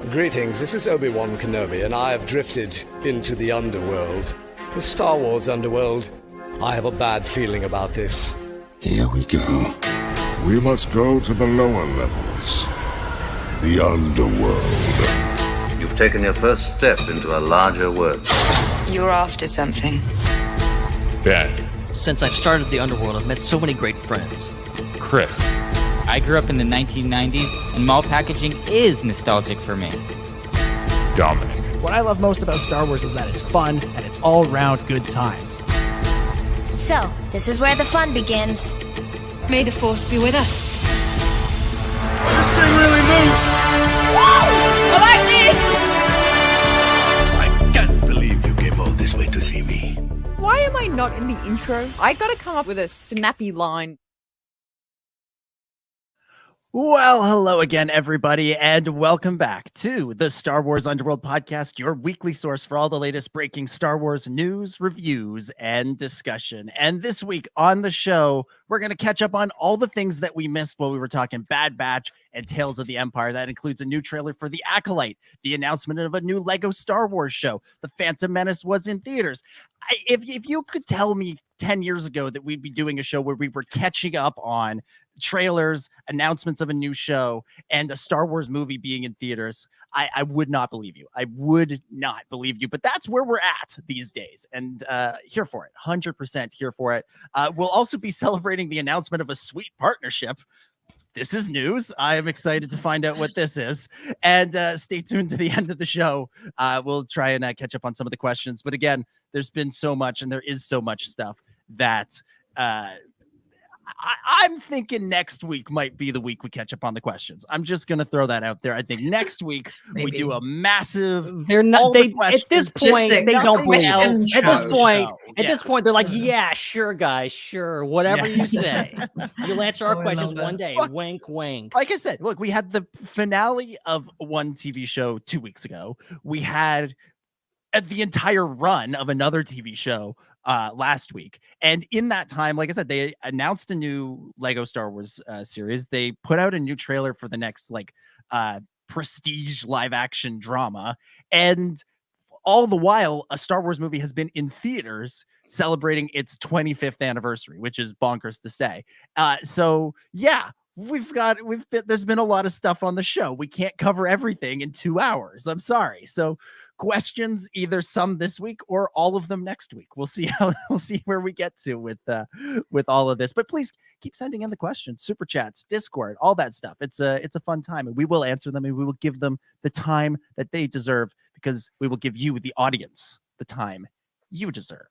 Greetings, this is Obi-Wan Kenobi, and I have drifted into the Underworld. The Star Wars Underworld. I have a bad feeling about this. Here we go. We must go to the lower levels. The Underworld. You've taken your first step into a larger world. You're after something. Ben. Since I've started the Underworld, I've met so many great friends. Chris. I grew up in the 1990s, and mall packaging is nostalgic for me. Dominic. What I love most about Star Wars is that it's fun, and it's all-around good times. So, this is where the fun begins. May the Force be with us. This thing really moves! Whoa! I like this! I can't believe you came all this way to see me. Why am I not in the intro? I gotta come up with a snappy line. Well, hello again, everybody, and welcome back to the Star Wars Underworld podcast, your weekly source for all the latest breaking Star Wars news, reviews, and discussion. And this week on the show, we're going to catch up on all the things that we missed while we were talking Bad Batch and Tales of the Empire. That includes a new trailer for The Acolyte, the announcement of a new Lego Star Wars show, The Phantom Menace was in theaters. If you could tell me 10 years ago that we'd be doing a show where we were catching up on trailers, announcements of a new show, and a Star Wars movie being in theaters, I would not believe you. I would not believe you. But that's where we're at these days. And here for it. 100% here for it. We'll also be celebrating the announcement of a sweet partnership. This is news. I am excited to find out what this is. And stay tuned to the end of the show. We'll try and catch up on some of the questions. But again, there's been so much, and there is so much stuff that I'm thinking next week might be the week we catch up on the questions. I'm just going to throw that out there. I think next week we do a massive. They're not. They at this point they don't believe. At this point, they're like, yeah, sure, guys, sure, whatever you say. You'll answer our questions one day. Look, wink, wink. Like I said, look, we had the finale of one TV show 2 weeks ago. We had the entire run of another TV show last week, and in that time, like I said, they announced a new Lego Star Wars series. They put out a new trailer for the next prestige live action drama, and all the while a Star Wars movie has been in theaters celebrating its 25th anniversary, which is bonkers to say. So yeah, there's been a lot of stuff on the show. We can't cover everything in 2 hours. I'm sorry. So questions, either some this week or all of them next week. We'll see where we get to with all of this. But please keep sending in the questions, super chats, Discord, all that stuff. It's a fun time, and we will answer them, and we will give them the time that they deserve, because we will give you, the audience, the time you deserve.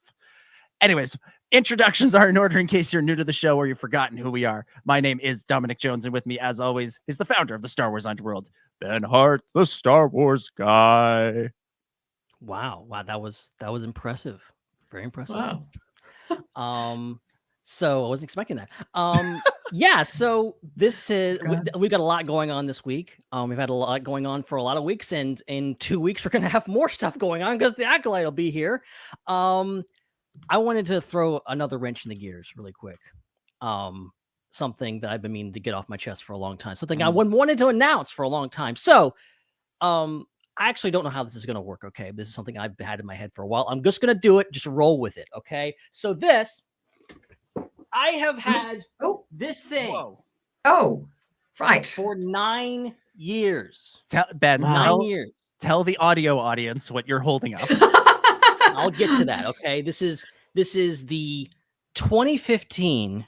Anyways, introductions are in order in case you're new to the show or you've forgotten who we are. My name is Dominic Jones, and with me, as always, is the founder of the Star Wars Underworld, Ben Hart, the Star Wars guy. Wow, that was impressive. Very impressive. Wow. So I wasn't expecting that. Yeah, so this is we've got a lot going on this week. We've had a lot going on for a lot of weeks, and in 2 weeks we're gonna have more stuff going on because the Acolyte will be here. I wanted to throw another wrench in the gears really quick. Something that I've been meaning to get off my chest for a long time. Something I wanted to announce for a long time. So, I actually don't know how this is going to work. Okay. This is something I've had in my head for a while. I'm just going to do it. Just roll with it. Okay. So I have had this thing. Whoa. Oh, right. For 9 years. Ben, 9 years. Tell the audio audience what you're holding up. I'll get to that. Okay. This is the 2015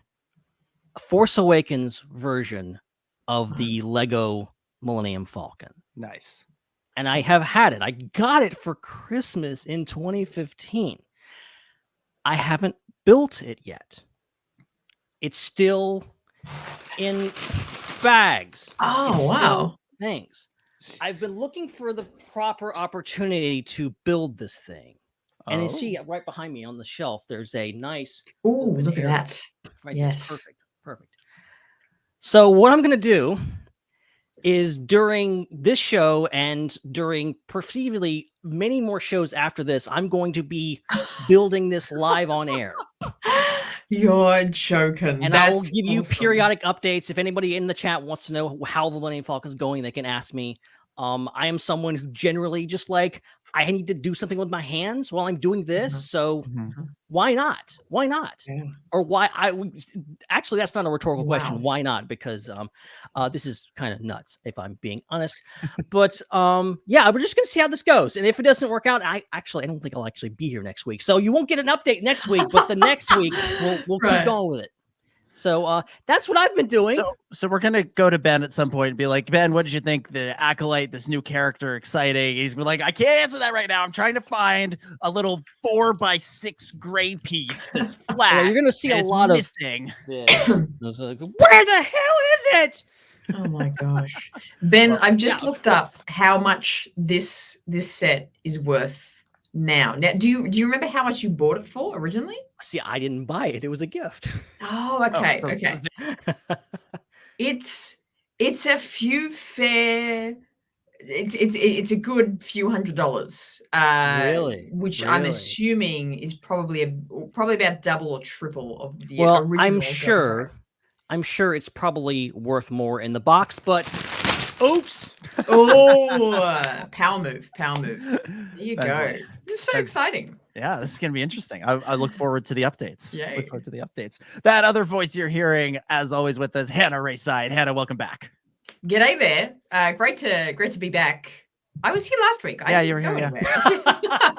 Force Awakens version of the Lego Millennium Falcon. Nice. And I have had it. I got it for Christmas in 2015. I haven't built it yet. It's still in bags. Oh, wow. Things. I've been looking for the proper opportunity to build this thing. And you see right behind me on the shelf, there's a nice. Oh, look at that. Right. Yes. Perfect. So what I'm going to do is during this show and during perceivably many more shows after this, I'm going to be building this live on air. You're joking. And I will give you periodic updates. If anybody in the chat wants to know how the Millennium Falcon is going, they can ask me. I am someone who generally just like, I need to do something with my hands while I'm doing this. So why not? Why not? Yeah. Or why actually, that's not a rhetorical question. Why not? Because this is kind of nuts, if I'm being honest. But yeah, we're just gonna see how this goes. And if it doesn't work out, I don't think I'll actually be here next week. So you won't get an update next week, but the next week we'll keep going with it. So that's what I've been doing. So we're gonna go to Ben at some point and be like, Ben, what did you think? The Acolyte, this new character, exciting. He's been like, I can't answer that right now. I'm trying to find a little 4x6 gray piece that's flat. Yeah, you're gonna see a lot missing. Where the hell is it? Oh my gosh, Ben! I've just looked up how much this set is worth now. Do you remember how much you bought it for originally? See, I didn't buy it. It was a gift. Oh, okay, okay. It's a few fair. It's a good few $100s. Really? Which I'm assuming is probably about double or triple of the well, original. I'm sure it's probably worth more in the box, but oops. Oh, power move. There you go. This is so exciting. Yeah, this is going to be interesting. I look forward to the updates. Yay. Look forward to the updates. That other voice you're hearing, as always, with us, Hannah Raeside. Hannah, welcome back. G'day there. Great to be back. I was here last week. Yeah, you were here. Yeah.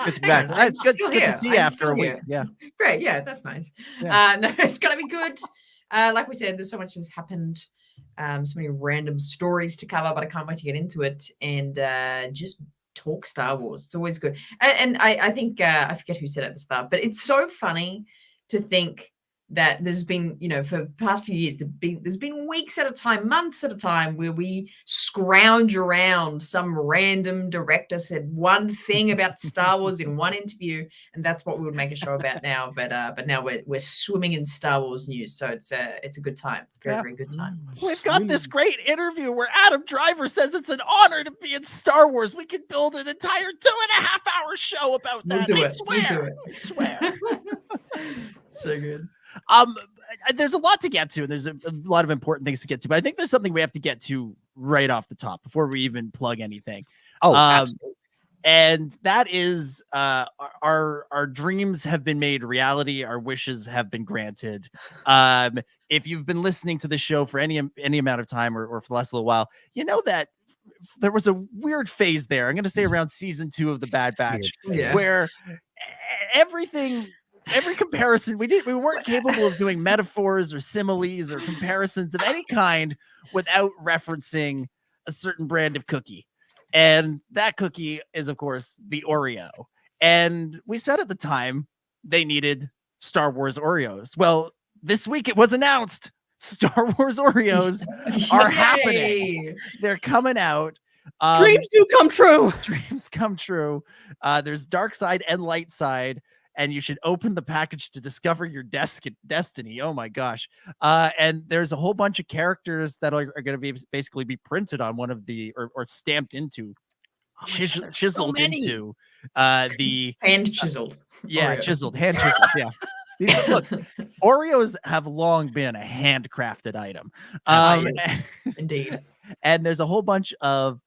Good to be back. It's good to see you after a week. Yeah. Great. Yeah, that's nice. Yeah. No, it's gonna be good. Like we said, there's so much has happened. So many random stories to cover, but I can't wait to get into it and just talk Star Wars. It's always good. And I think I forget who said it at the start, but it's so funny to think that there's been, for the past few years, there's been weeks at a time, months at a time where we scrounge around. Some random director said one thing about Star Wars in one interview, and that's what we would make a show about now. But now we're swimming in Star Wars news, so it's a good time, very good time. We've got this great interview where Adam Driver says it's an honor to be in Star Wars. We could build an entire 2.5-hour show about that. I swear. So good. There's a lot to get to, and there's a lot of important things to get to, but I think there's something we have to get to right off the top before we even plug anything. Oh, absolutely. And that is our dreams have been made reality. Our wishes have been granted. If you've been listening to the show for any amount of time or for less than a little while, you know that there was a weird phase there. I'm going to say around season 2 of The Bad Batch, where every comparison we weren't capable of doing metaphors or similes or comparisons of any kind without referencing a certain brand of cookie. And that cookie is, of course, the Oreo. And we said at the time they needed Star Wars Oreos. Well, this week it was announced Star Wars Oreos are happening. They're coming out. Dreams do come true. Dreams come true. There's dark side and light side. And you should open the package to discover your destiny. Oh my gosh. And there's a whole bunch of characters that are going to be basically be printed on one of the, or stamped into, chiseled into the hand chiseled. Yeah, Oreo. Chiseled, hand chiseled. Yeah. Look, Oreos have long been a handcrafted item. Yes, indeed. And there's a whole bunch of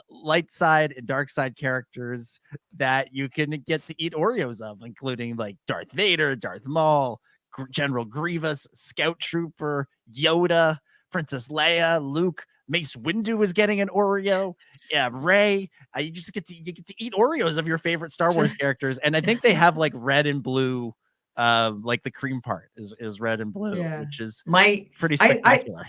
light side and dark side characters that you can get to eat Oreos of, including like Darth Vader, Darth Maul, General Grievous, Scout Trooper, Yoda, Princess Leia, Luke, Mace Windu is getting an Oreo. Yeah, Rey. You get to eat Oreos of your favorite Star Wars characters, and I think they have like red and blue. Like the cream part is red and blue, which is pretty spectacular.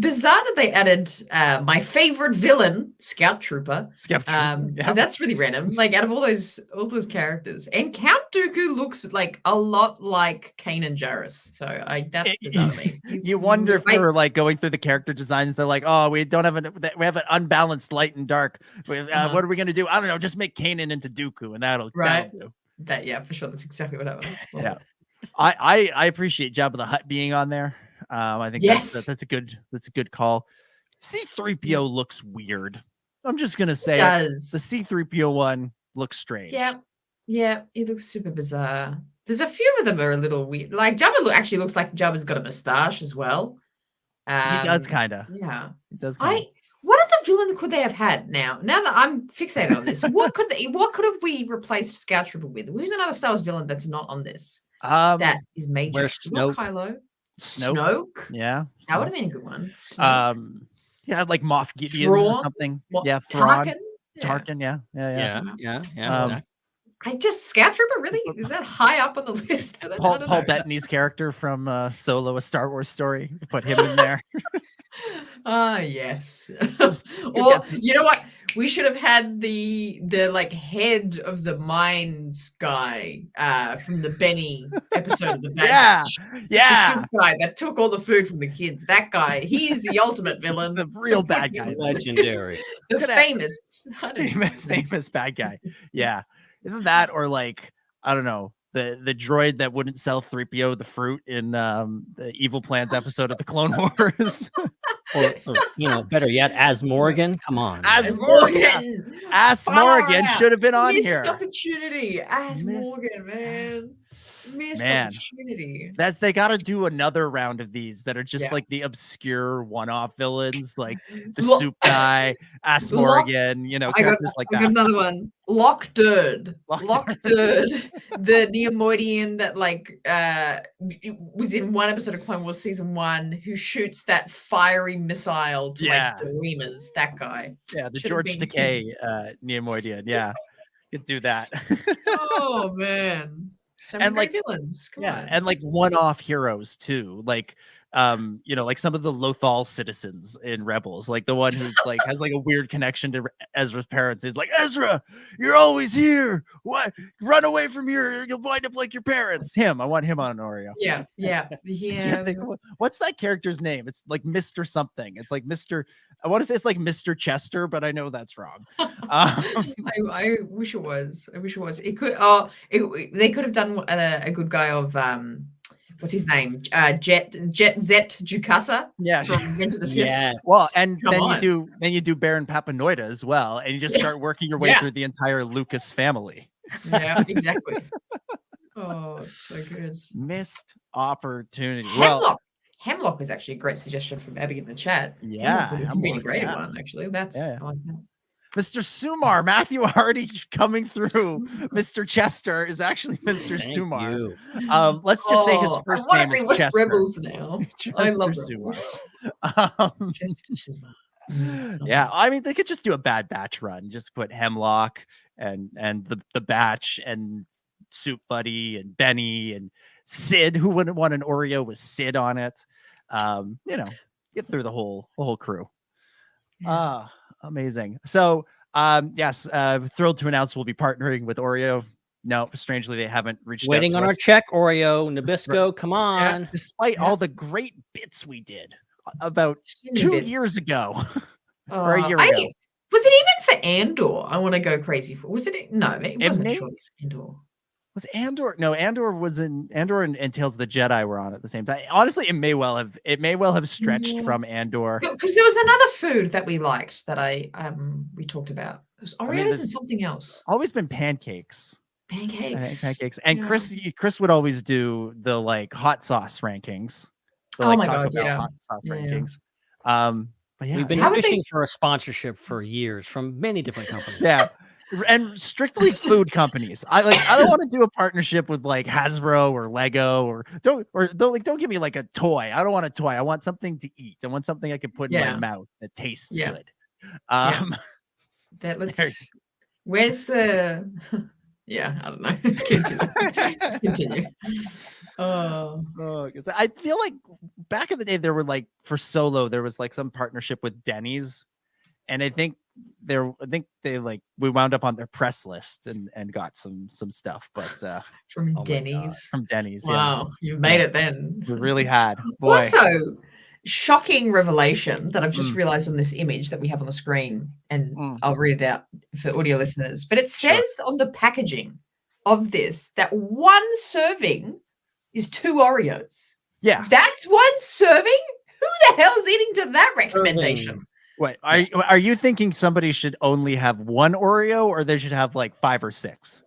Bizarre that they added my favorite villain, Scout Trooper. And that's really random. Like out of all those characters, and Count Dooku looks like a lot like Kanan Jarrus. So that's bizarre to me. You wonder if they were like going through the character designs. They're like, oh, we have an unbalanced light and dark. What are we gonna do? I don't know. Just make Kanan into Dooku, and that'll do. That for sure. That's exactly what happened. Yeah, I appreciate Jabba the Hutt being on there. I think that's a good call. C-3PO looks weird. I'm just gonna say the C-3PO one looks strange. Yeah, it looks super bizarre. There's a few of them are a little weird. Like Jabba actually looks like Jabba's got a moustache as well. He does kind of. Yeah. He does kind of. What other villain could they have had now? Now that I'm fixated on this, what could have we replaced Scout Trooper with? Who's another Star Wars villain that's not on this? That is major. Where's Snoke? Kylo. Snoke. Yeah. That would have been a good one. Snoke. Yeah, like Moff Gideon Thrawn? or something. Yeah, Tarkin. Tarkin, yeah. Exactly. I just Scout Trooper, really? Is that high up on the list for that? Paul Bettany's character from Solo, A Star Wars Story. Put him in there. Yes. Or you know what? We should have had the like head of the mines guy from the Benny episode of the Bad Batch. Yeah. The soup guy that took all the food from the kids. That guy, he's the ultimate villain. The real bad guy. Legendary. The famous bad guy. Yeah. Isn't that or like, I don't know, the droid that wouldn't sell 3PO the fruit in the Evil Plans episode of the Clone Wars? or better yet, as Morgan. Come on. As Morgan. Morgan should have been on Missed here. Opportunity. As Morgan, man. Missed opportunity. They got to do another round of these that are just like the obscure one-off villains, like the soup guy, As Morgan, characters like that. I got another one. Lockdurd, the Neomoidian that was in one episode of Clone Wars season 1, who shoots that fiery missile to the Reamers. That guy. Yeah, the George Takei Neomoidian. Yeah, you could do that. Oh man. So many great villains. Come on. And like one-off heroes too. Like like some of the Lothal citizens in Rebels, like the one who's like has like a weird connection to Ezra's parents. Is like, Ezra, you're always here. What? Run away from here, you'll wind up like your parents. Him. I want him on Oreo. Yeah. What's that character's name? It's like Mr. something. It's like Mr. I want to say it's like Mr. Chester, but I know that's wrong. I wish it was. It could. They could have done a good guy of what's his name? Jet Zet Jukasa. Yeah, from Revenge of the Sith. Yeah. Well, and then you do Baron Papanoida as well, and you just start working your way through the entire Lucas family. Yeah, exactly. Oh, it's so good. Missed opportunity. Hemlock was actually a great suggestion from Abby in the chat. Yeah, Hemlock would be a great one, actually. I like that. Mr. Sumar, Matthew Hardy coming through. Mr. Chester is actually Mr. Sumar. Let's just say his first name is Chester. Rebels now. I love Rebels. Yeah, I mean, they could just do a Bad Batch run. Just put Hemlock and the Batch and Soup Buddy and Benny and Sid. Who wouldn't want an Oreo with Sid on it? Get through the whole crew. Amazing. So yes, thrilled to announce we'll be partnering with Oreo. No, strangely they haven't reached waiting out to on us. our check. Oreo, Nabisco, come on. Yeah, despite all the great bits we did about 2 years ago or a year ago. Was it even for Andor? I want to go crazy for. Was it? No, it wasn't. Sure Andor. Was Andor? No, Andor was in Andor and Tales of the Jedi were on at the same time. Honestly, it may well have stretched from Andor. Because there was another food that we liked that we talked about. It was Oreos and something else. Always been pancakes. Pancakes. And Chris would always do the like hot sauce rankings. My God, hot sauce rankings. But we've been fishing for a sponsorship for years from many different companies. Yeah. And strictly food companies. I don't want to do a partnership with like Hasbro or Lego or don't give me like a toy. I don't want a toy. I want something to eat. I want something I can put in my mouth that tastes good. Where's the I don't know. Continue. I feel like back in the day there were like for Solo there was like some partnership with Denny's, and I think we wound up on their press list and got some stuff, but from Denny's. Wow, you made it then. We really had. Boy. Also, shocking revelation that I've just realized on this image that we have on the screen, and I'll read it out for audio listeners. But it says on the packaging of this that one serving is 2 Oreos. Yeah, that's one serving. Who the hell is eating to that recommendation? Wait, are you thinking somebody should only have 1 Oreo, or they should have like 5 or 6?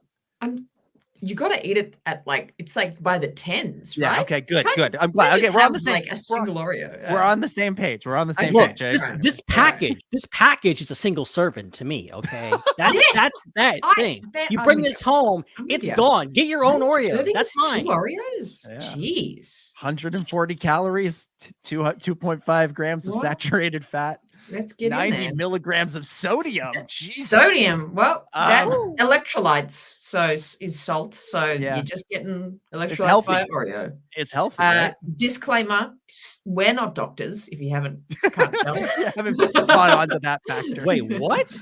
you got to eat it at like it's like by the tens, Yeah. right? Okay. Good. You Good. can't- I'm you glad. can't Okay. just We're on have, the same. like a single Oreo. We're on the same page. We're on the same Look, page. this package is a single serving to me. Okay, that's that thing. You bring this home, it's gone. Get your own Oreo. That's fine. 2 Oreos. Yeah. Jeez. 140 calories, 2.5 grams of What? saturated fat. Let's get in 90 there. milligrams of sodium. Jesus. Sodium. Well, that Woo. electrolytes is salt. So Yeah. you're just getting It's electrolytes healthy. via Oreo. It's healthy, right? Disclaimer: we're not doctors. If you can't tell. You haven't caught on to that factor. Wait, what?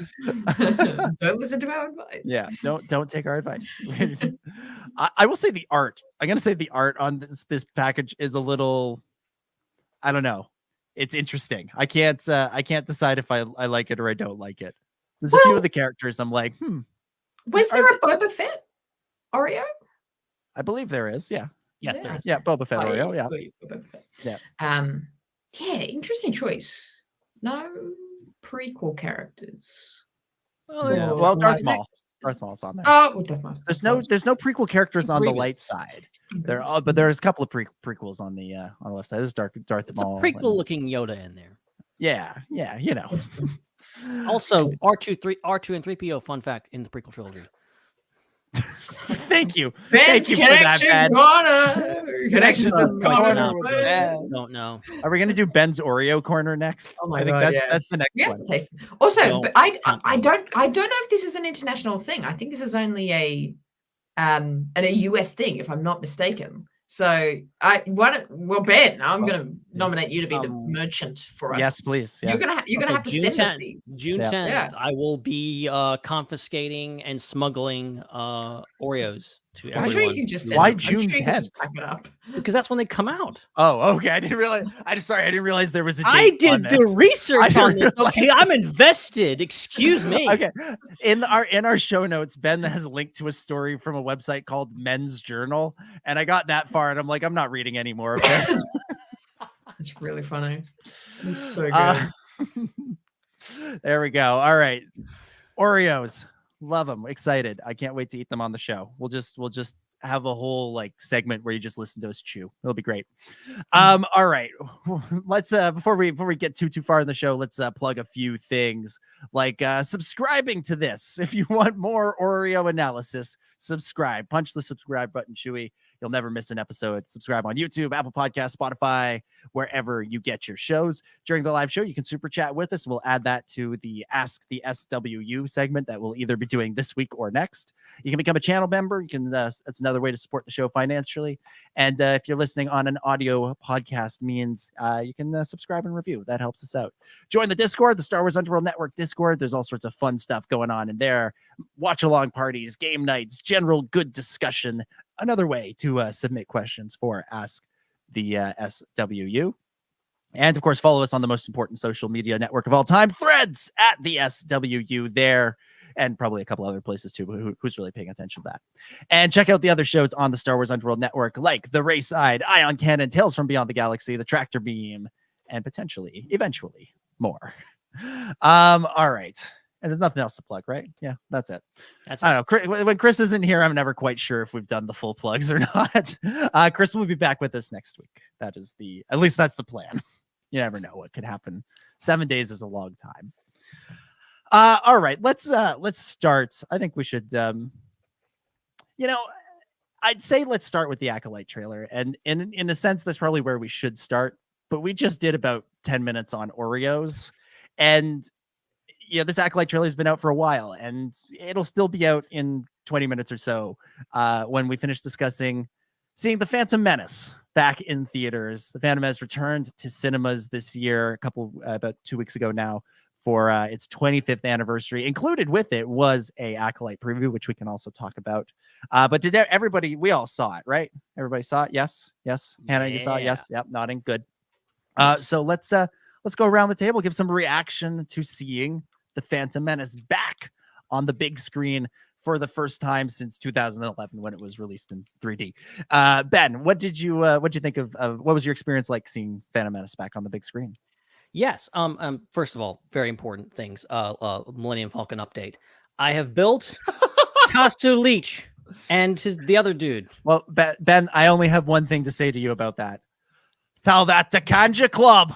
Don't listen to our advice. Yeah, don't take our advice. I will say the art. I'm gonna say the art on this package is a little, I don't know. It's interesting. I can't decide if I like it or I don't like it. There's a few of the characters I'm like, Was there a Boba Fett Oreo? I believe there is. Yeah. Yes, there is. Yeah, Boba Fett Oh, Oreo. Yeah. Boba Fett. Yeah. Yeah, interesting choice. No prequel characters. Yeah. Or- Well, Darth Right. Maul. Darth Maul's on there. Oh, well, Darth Maul. There's no prequel characters on the Previous. light side. But there's a couple of prequels on the left side. There's Darth It's a Maul. prequel looking Yoda in there. Yeah, you know. Also, R2 and 3PO. Fun fact in the prequel trilogy. Thank you. Ben's Thank you for that, connection Ben. corner. Connections in the corner. Don't know. Are we gonna do Ben's Oreo corner next? Oh my I think God, that's the next We have one. to taste it. Also, Don't but I don't know if this is an international thing. I think this is only a US thing, if I'm not mistaken. So Ben, I'm gonna nominate you to be the merchant for us. Yes, please. Yeah. You're gonna have to June send us 10th, these. June 10th, Yeah. I will be confiscating and smuggling Oreos to I'm everyone. sure you can just send Why them. I'm June sure you can just 10th? pack it up. Because that's when they come out. Oh, okay. I didn't realize. I didn't realize there was a date I did on the this. research I on this. realized- Okay, I'm invested. Excuse me. Okay. In our show notes, Ben has linked to a story from a website called Men's Journal, and I got that far, and I'm like, I'm not reading any more of this. It's really funny. It's so good. There we go. All right, Oreos, love them. Excited. I can't wait to eat them on the show. We'll just have a whole like segment where you just listen to us chew. It'll be great. All right, let's before we get too far in the show, let's plug a few things like subscribing to this. If you want more Oreo analysis, subscribe. Punch the subscribe button, Chewy. You'll never miss an episode. Subscribe on YouTube, Apple Podcasts, Spotify, wherever you get your shows. During the live show, you can super chat with us. We'll add that to the Ask the SWU segment that we'll either be doing this week or next. You can become a channel member. You can that's another way to support the show financially. And if you're listening on an audio podcast means, you can subscribe and review. That helps us out. Join the Discord, the Star Wars Underworld Network Discord. There's all sorts of fun stuff going on in there. Watch along parties, game nights, general good discussion. Another way to submit questions for Ask the SWU. And of course, follow us on the most important social media network of all time, Threads at the SWU there. And probably a couple other places too, but who's really paying attention to that? And check out the other shows on the Star Wars Underworld Network, like the Raeside, Ion Cannon, Tales from Beyond the Galaxy, the Tractor Beam, and potentially, eventually, more. All right. And there's nothing else to plug, right? Yeah, that's it. I don't know. When Chris isn't here, I'm never quite sure if we've done the full plugs or not. Chris will be back with us next week. At least that's the plan. You never know what could happen. 7 days is a long time. All right, let's start. I think we should, I'd say let's start with the Acolyte trailer. And in a sense, that's probably where we should start. But we just did about 10 minutes on Oreos. And this Acolyte trailer has been out for a while, and it'll still be out in 20 minutes or so when we finish discussing seeing The Phantom Menace back in theaters. The Phantom Menace returned to cinemas this year, about 2 weeks ago now, for its 25th anniversary. Included with it was a Acolyte preview, which we can also talk about. But we all saw it, right? Everybody saw it? Yes. Hannah, you saw it? Yes. Yep. Nodding. Good. So let's go around the table, give some reaction to seeing The Phantom Menace back on the big screen for the first time since 2011 when it was released in 3D. Ben, what did you think of what was your experience like seeing Phantom Menace back on the big screen? Yes. First of all, very important things. Millennium Falcon update. I have built Tasu Leech And the other dude. Well, Ben, I only have one thing to say to you about that. Tell that to Kanja Club.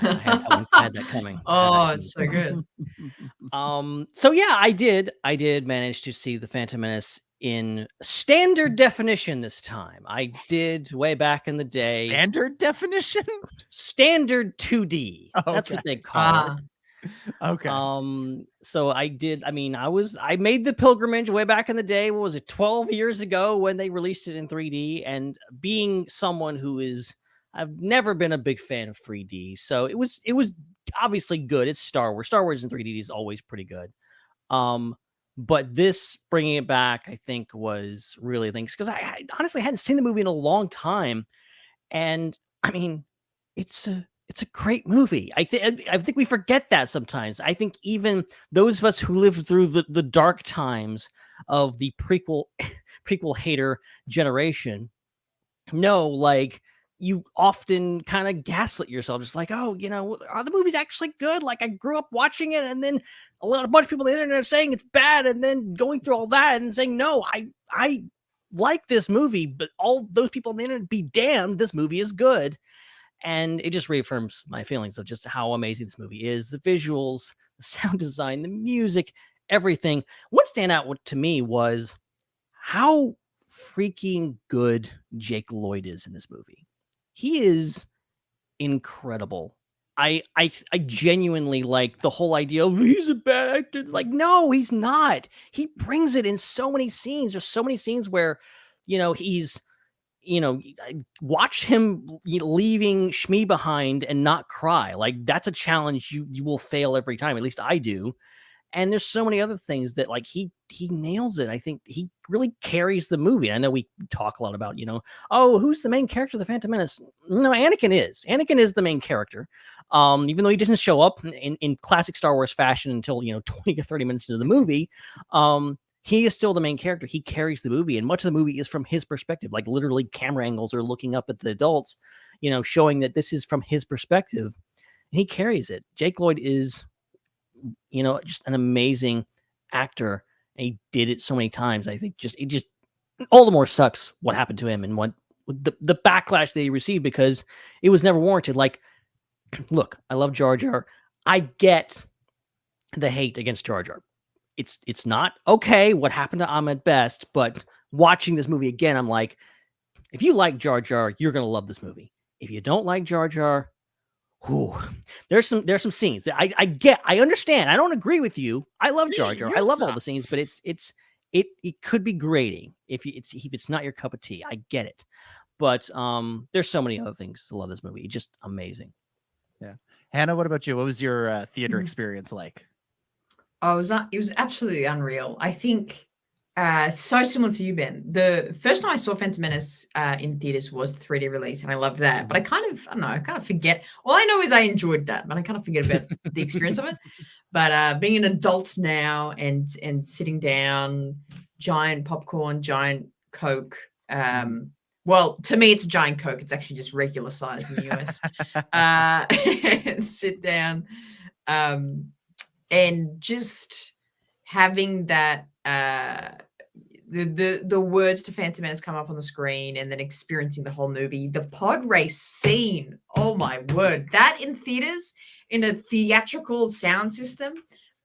I had that coming. Oh, it's so good. So yeah, I did manage to see the Phantom Menace in standard definition this time. I did way back in the day. Standard definition? Standard 2D. Oh, That's okay. what they call it. Okay. So I made the pilgrimage way back in the day. What was it, 12 years ago when they released it in 3D? And being someone I've never been a big fan of 3D, so it was obviously good. It's Star Wars. Star Wars in 3D is always pretty good. But this bringing it back, I think, was really things because I honestly hadn't seen the movie in a long time, and I mean, it's a great movie. I think we forget that sometimes. I think even those of us who lived through the dark times of the prequel hater generation know, like, you often kind of gaslit yourself, just like, oh, are the movies actually good? Like, I grew up watching it, and then a bunch of people on the internet are saying it's bad, and then going through all that and saying, no, I like this movie, but all those people on the internet, be damned, this movie is good. And it just reaffirms my feelings of just how amazing this movie is. The visuals, the sound design, the music, everything. What stand out to me was how freaking good Jake Lloyd is in this movie. He is incredible. I genuinely like the whole idea of he's a bad actor. It's like, no, he's not. He brings it in so many scenes. There's so many scenes where, he's, watch him leaving Shmi behind and not cry. Like, that's a challenge you will fail every time. At least I do. And there's so many other things that, like, he nails it. I think he really carries the movie. I know we talk a lot about, who's the main character of the Phantom Menace? No, Anakin is the main character. Even though he doesn't show up in classic Star Wars fashion until, 20 to 30 minutes into the movie, he is still the main character. He carries the movie, and much of the movie is from his perspective. Like, literally camera angles are looking up at the adults, showing that this is from his perspective. And he carries it. Jake Lloyd is, just an amazing actor. And he did it so many times. I think it just all the more sucks what happened to him and what the backlash that he received, because it was never warranted. Like, look, I love Jar Jar. I get the hate against Jar Jar. It's not okay what happened to Ahmed Best, but watching this movie again, I'm like, if you like Jar Jar, you're gonna love this movie. If you don't like Jar Jar, there's some scenes that I understand. I don't agree with you. I love Jar Jar. I love all the scenes, but it could be grating if it's not your cup of tea. I get it, but there's so many other things to love this movie. It's just amazing. Yeah, Hannah, what about you? What was your theater experience like? Oh, it was absolutely unreal. I think so similar to you, Ben. The first time I saw Phantom Menace in theaters was the 3D release, and I loved that. But I kind of forget. All I know is I enjoyed that, but I kind of forget about the experience of it. But being an adult now and sitting down, giant popcorn, giant Coke. Well, to me, it's a giant Coke. It's actually just regular size in the US. And sit down, and just having that. The words to Phantom Menace come up on the screen, and then experiencing the whole movie. The pod race scene, oh my word, that in theaters in a theatrical sound system,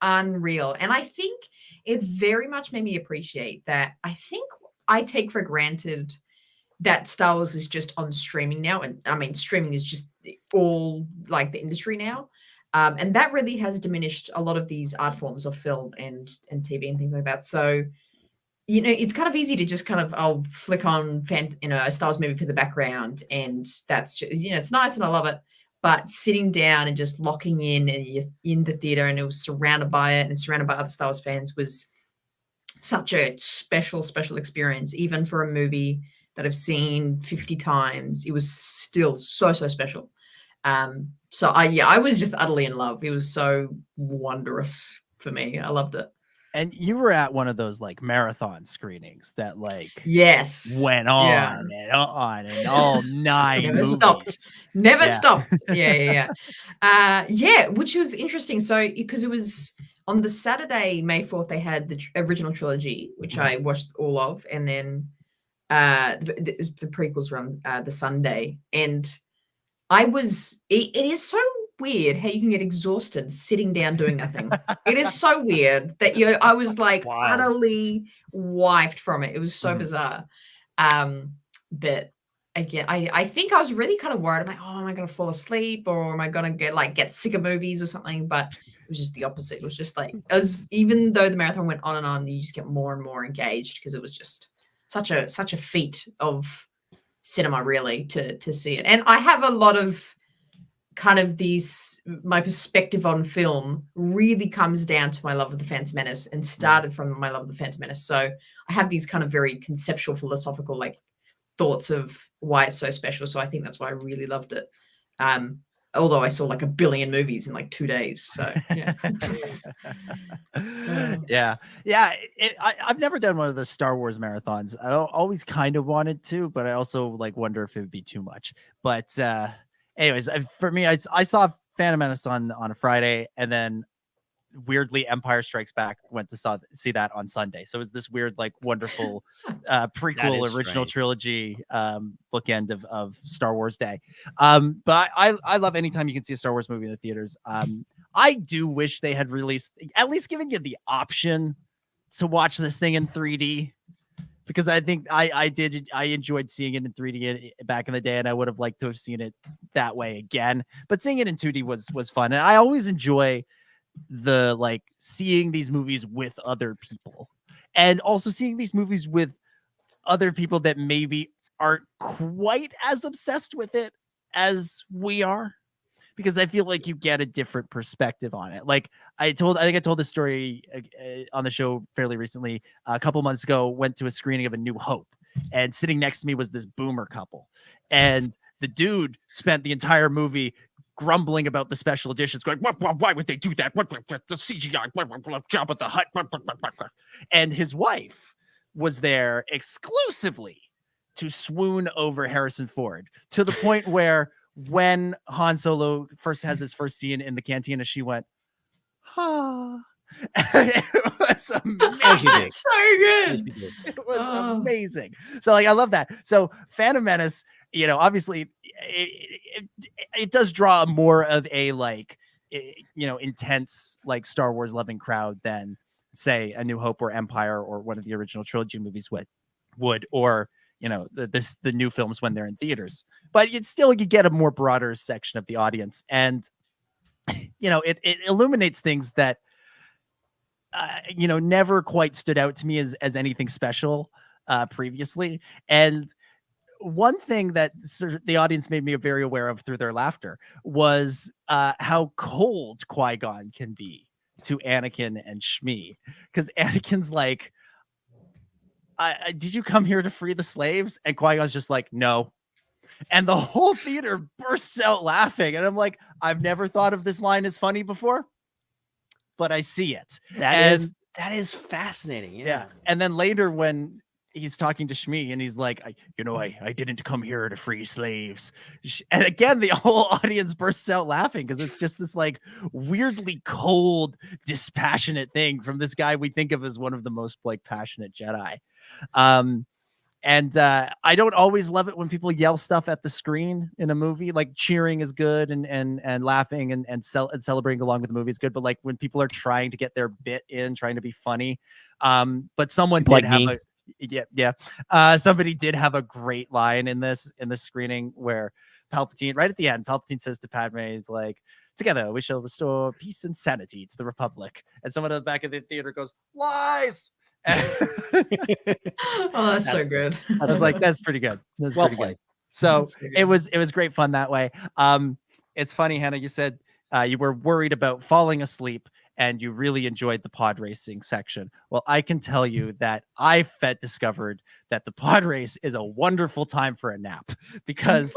unreal. And I think it very much made me appreciate that. I think I take for granted that Star Wars is just on streaming now, and I mean streaming is just all like the industry now. And that really has diminished a lot of these art forms of film and TV and things like that. So, it's kind of easy to just I'll flick on a Star Wars movie for the background, and that's just, it's nice and I love it. But sitting down and just locking in, and you're in the theater, and it was surrounded by it and surrounded by other Star Wars fans, was such a special experience. Even for a movie that I've seen 50 times, it was still so special. So I was just utterly in love. It was so wondrous for me. I loved it. And you were at one of those like marathon screenings that yes went on and on and all night. Never stopped. Never stopped. Yeah. Which was interesting. So because it was on the Saturday, May 4th, they had the original trilogy, which I watched all of, and then the prequels were on the Sunday. And it is so weird how you can get exhausted sitting down doing nothing. It is so weird that I was like utterly wiped from it. It was so bizarre. But again, I think I was really kind of worried. I'm like, oh, am I going to fall asleep, or am I going to get sick of movies or something? But it was just the opposite. It was just like, even though the marathon went on and on, you just get more and more engaged, because it was just such a feat of cinema, really, to see it. And I have a lot of kind of my perspective on film really comes down to my love of the Phantom Menace, and started from my love of the Phantom Menace. So I have these kind of very conceptual, philosophical thoughts of why it's so special. So I think that's why I really loved it. Although I saw 1 billion movies in 2 days. So yeah. I've never done one of the Star Wars marathons. I always kind of wanted to, but I also wonder if it would be too much. But anyways, for me, I saw Phantom Menace on a Friday, and then weirdly Empire Strikes Back went to see that on Sunday. So it was this weird, wonderful prequel original trilogy bookend of Star Wars Day. But I love anytime you can see a Star Wars movie in the theaters. I do wish they had released, at least giving you the option to watch this thing in 3D, because I think I enjoyed seeing it in 3D back in the day, and I would have liked to have seen it that way again. But seeing it in 2D was fun, and I always enjoy the seeing these movies with other people, and also seeing these movies with other people that maybe aren't quite as obsessed with it as we are, because I feel like you get a different perspective on it. I think I told this story on the show fairly recently. A couple months ago, went to a screening of A New Hope, and sitting next to me was this boomer couple, and the dude spent the entire movie grumbling about the special editions, going, why would they do that? What the CGI? Jabba the Hutt. And his wife was there exclusively to swoon over Harrison Ford, to the point where when Han Solo first has his first scene in the cantina, she went, it was amazing. So good. It was amazing. So I love that. So Phantom Menace, obviously it does draw more of a intense Star Wars loving crowd than, say, A New Hope or Empire or one of the original trilogy movies would, or the new films when they're in theaters. But you get a more broader section of the audience, and it illuminates things that never quite stood out to me as anything special previously. And one thing that the audience made me very aware of through their laughter was how cold Qui-Gon can be to Anakin and Shmi, because Anakin's like, did you come here to free the slaves? And Qui-Gon's just like, no. And the whole theater bursts out laughing. And I'm like, I've never thought of this line as funny before, but I see it. That is fascinating. Yeah. And then later when he's talking to Shmi and he's like, I didn't come here to free slaves. And again, the whole audience bursts out laughing, because it's just this weirdly cold, dispassionate thing from this guy we think of as one of the most passionate Jedi. And I don't always love it when people yell stuff at the screen in a movie. Cheering is good, and laughing and celebrating along with the movie is good. But when people are trying to get their bit in, trying to be funny, but someone did have somebody did have a great line in this screening where Palpatine, right at the end, Palpatine says to Padme, he's like, "Together we shall restore peace and sanity to the Republic." And someone at the back of the theater goes, "Lies." That's so good. I was like, that's pretty good. That's well pretty good. So it was great fun that way. It's funny, Hannah, you said you were worried about falling asleep and you really enjoyed the pod racing section. Well, I can tell you that I discovered that the pod race is a wonderful time for a nap, because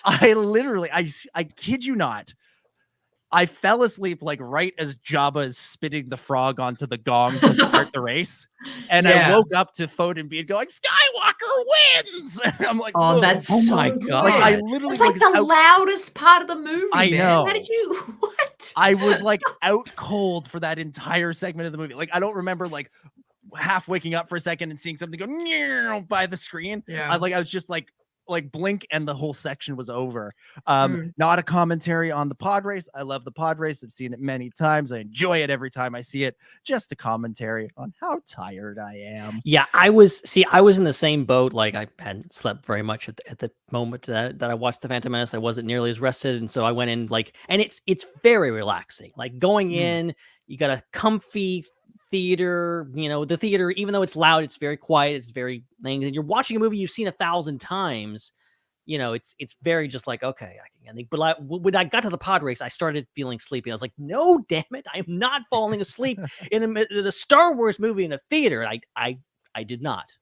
I kid you not, I fell asleep right as Jabba is spitting the frog onto the gong to start the race. And I woke up to Foden Bean going, "Skywalker wins!" I'm like, oh, that's my God. I literally it's the loudest part of the movie. I know. How did you what? what? I was like out cold for that entire segment of the movie. Like I don't remember like half waking up for a second and seeing something go by the screen. Yeah. I was just like blink and the whole section was over. Not a commentary on the pod race. I love the pod race. I've seen it many times. I enjoy it every time I see it. Just a commentary on how tired I am. Yeah, I was in the same boat. Like I hadn't slept very much at the moment that I watched The Phantom Menace. I wasn't nearly as rested, and so I went in and it's very relaxing. Like going in, you got a comfy theater. The theater, even though it's loud, it's very quiet. It's very and you're watching a movie you've seen 1,000 times. It's very just like, okay, I can. But when I got to the pod race, I started feeling sleepy. I was like, no, damn it, I am not falling asleep in a Star Wars movie in a theater. I did not.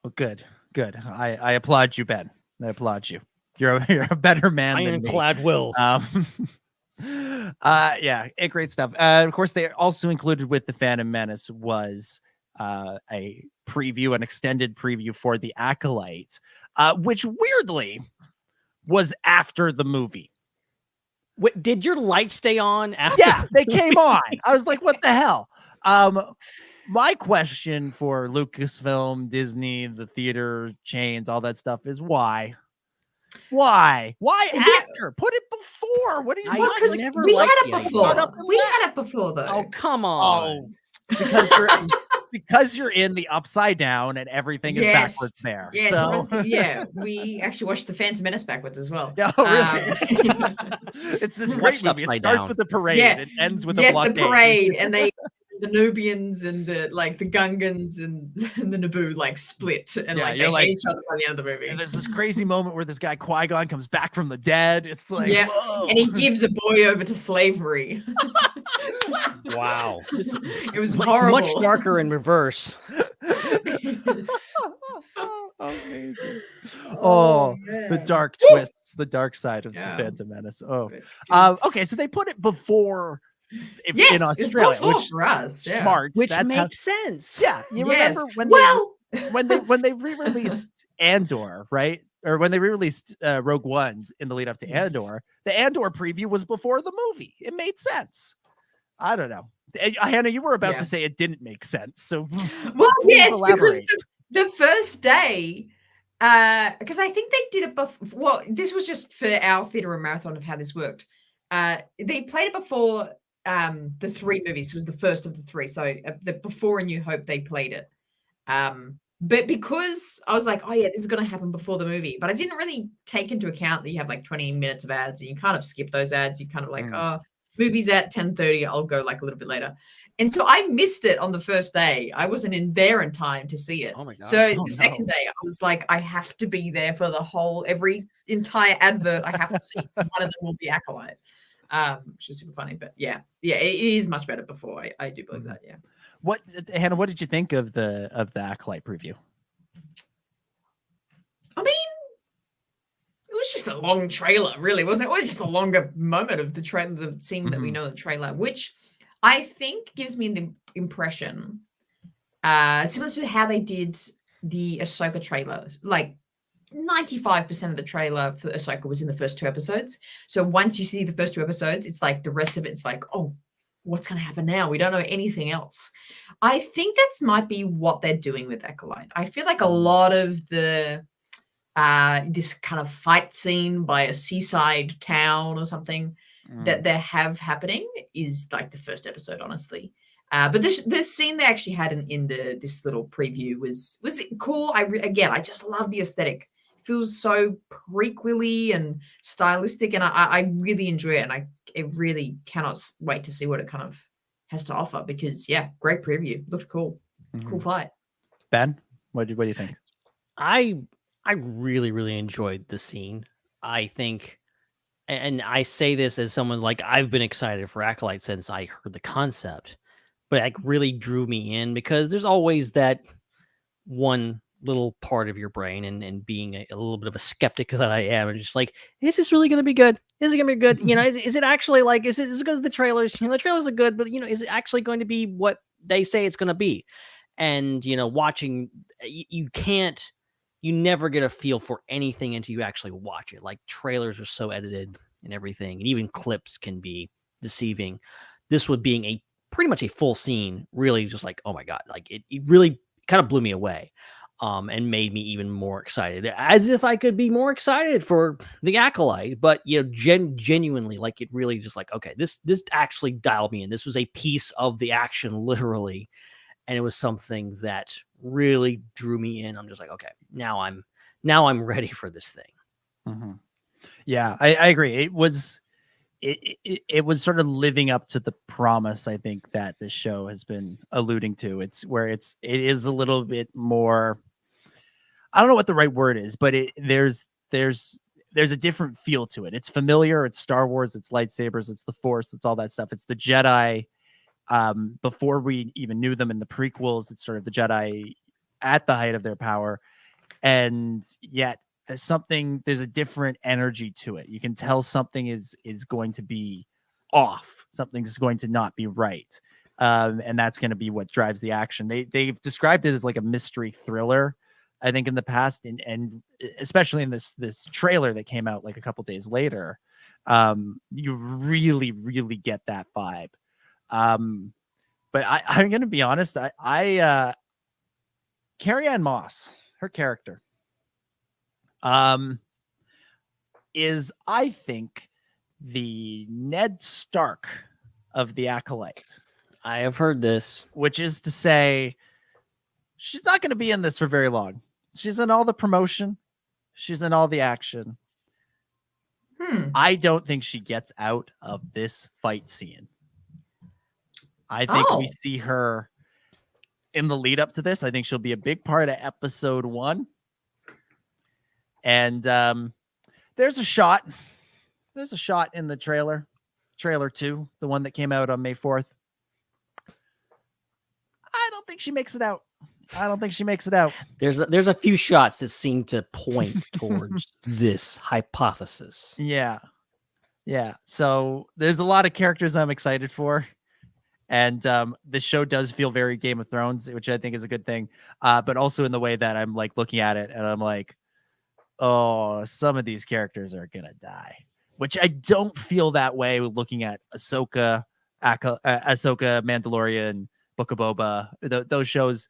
Well, good. I applaud you, Ben. I applaud you. You're a better man than me. Ironclad will. Yeah, great stuff. Of course, they also included with the Phantom Menace was a preview, an extended preview for the Acolyte, which weirdly was after the movie. Wait, did your light stay on after? Yeah, they came on. I was like, what the hell? My question for Lucasfilm, Disney, the theater chains, all that stuff is why? Why after? Put it before. What are you talking about? We had it before. We had it before, though. Oh, come on. Because you're in the upside down and everything is backwards there. Yeah, so we actually watched The Phantom Menace backwards as well. Yeah, really? It's this great movie. It starts with the parade and ends with a blockade. Yes, the parade, and the Nubians and the Gungans and the Naboo split and they hate each other by the end of the movie. And there's this crazy moment where this guy Qui-Gon comes back from the dead. It's like, whoa. And he gives a boy over to slavery. Wow, it was horrible. Much darker in reverse. Amazing. Oh, the dark twists, the dark side of the Phantom Menace. Oh, okay, so they put it before. In Australia, which for us, smart, which makes sense. Yeah, you remember when they re-released Andor, right? Or when they re-released Rogue One in the lead up to Andor, the Andor preview was before the movie. It made sense. I don't know, Hannah, you were about to say it didn't make sense. So, yes, because the first day. Because I think they did it before. Well, this was just for our theater and marathon of how this worked. They played it before the 3 movies. It was the first of the 3. So before A New Hope, they played it. But because I was like, oh yeah, this is going to happen before the movie, but I didn't really take into account that you have 20 minutes of ads and you kind of skip those ads. You kind of oh, movie's at 10:30. I'll go a little bit later. And so I missed it on the first day. I wasn't in there in time to see it. Oh my God. So the second day, I was like, I have to be there for every entire advert. I have to see. One of them will be Acolyte, which is super funny. But yeah, it is much better before. I do believe that. Yeah. Hannah, what did you think of the Acolyte preview? I mean, it was just a long trailer, really, wasn't it? It was just a longer moment of the trailer, the scene that we know the trailer, which I think gives me the impression, similar to how they did the Ahsoka trailer. 95% of the trailer for Ahsoka was in the first 2 episodes. So once you see the first 2 episodes, it's the rest of it's oh, what's going to happen now? We don't know anything else. I think that might be what they're doing with Acolyte. I feel like a lot of the this kind of fight scene by a seaside town or something that they have happening is the first episode, honestly. But the scene they actually had in this little preview was cool. I just love the aesthetic. It feels so prequel-y and stylistic, and I really enjoy it, and I really cannot wait to see what it kind of has to offer, because great preview. Looked cool. Cool fight. Ben, what do you think? I really, really enjoyed the scene. I think, and I say this as someone I've been excited for Acolyte since I heard the concept, but it really drew me in, because there's always that one little part of your brain, and being a little bit of a skeptic that I am, and just is this really going to be good? Is it going to be good? Is it actually is it as good as the trailers? The trailers are good, but is it actually going to be what they say it's going to be? And watching, you never get a feel for anything until you actually watch it. Trailers are so edited and everything, and even clips can be deceiving. This would being a pretty much a full scene, really just like, oh my God, like it really kind of blew me away. And made me even more excited, as if I could be more excited for the Acolyte. But genuinely, like it really just like, okay, this actually dialed me in. This was a piece of the action, literally, and it was something that really drew me in. I'm just like, okay, now I'm ready for this thing. Mm-hmm. Yeah, I agree. It was sort of living up to the promise, I think, that this show has been alluding to. It's where it is a little bit more. I don't know what the right word is, but there's a different feel to it. It's familiar. It's Star Wars. It's lightsabers. It's the Force. It's all that stuff. It's the Jedi. Before we even knew them in the prequels, it's sort of the Jedi at the height of their power, and yet there's a different energy to it. You can tell something is going to be off. Something's going to not be right, and that's going to be what drives the action. They've described it as like a mystery thriller, I think, in the past, and especially in this trailer that came out like a couple days later, you really, really get that vibe. But I'm going to be honest, Carrie-Anne Moss, her character, is, I think, the Ned Stark of the Acolyte. I have heard this, which is to say, she's not going to be in this for very long. She's in all the promotion. She's in all the action. I don't think she gets out of this fight scene. I think we see her in the lead up to this. I think she'll be a big part of episode 1. And there's a shot in the trailer 2, the one that came out on May 4th. I don't think she makes it out. There's a few shots that seem to point towards this hypothesis. Yeah. So there's a lot of characters I'm excited for, and this show does feel very Game of Thrones, which I think is a good thing. But also in the way that I'm like looking at it and I'm like, oh, some of these characters are gonna die, which I don't feel that way looking at Ahsoka, Mandalorian, Book of Boba, those shows.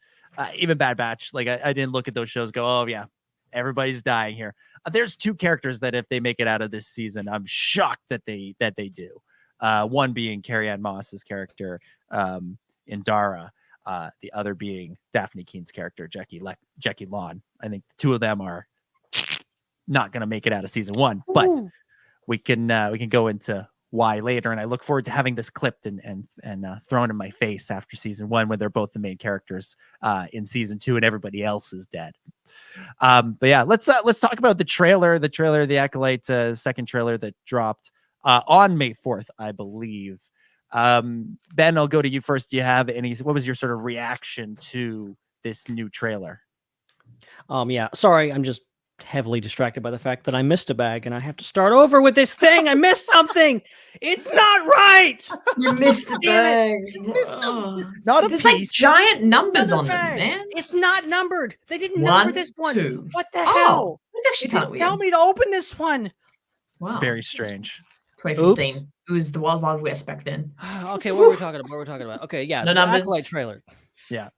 Even Bad Batch, like I didn't look at those shows go, oh yeah, everybody's dying here. There's 2 characters that if they make it out of this season, I'm shocked that they do. One being Carrie-Anne Moss's character in Dara, the other being Daphne Keene's character, Jackie Lawn. I think the 2 of them are not going to make it out of season 1, but we can go into why later, and I look forward to having this clipped and thrown in my face after season 1, when they're both the main characters in season 2 and everybody else is dead. But yeah, let's talk about the trailer of the Acolyte, second trailer that dropped on May 4th, I believe. Ben, I'll go to you first. Do you have what was your sort of reaction to this new trailer? Yeah, sorry, I'm just heavily distracted by the fact that I missed a bag and I have to start over with this thing. I missed something. It's not right. You missed a bag. Not a There's piece. like giant numbers on them, man. It's not numbered. They didn't number this one. 2. What the hell? That's actually kind of weird. Tell me to open this one. Wow. It's very strange. 2015. Oops. It was the Wild Wild West back then. Okay, what are we talking about? Okay, yeah, No the numbers. Acolyte trailer. Yeah.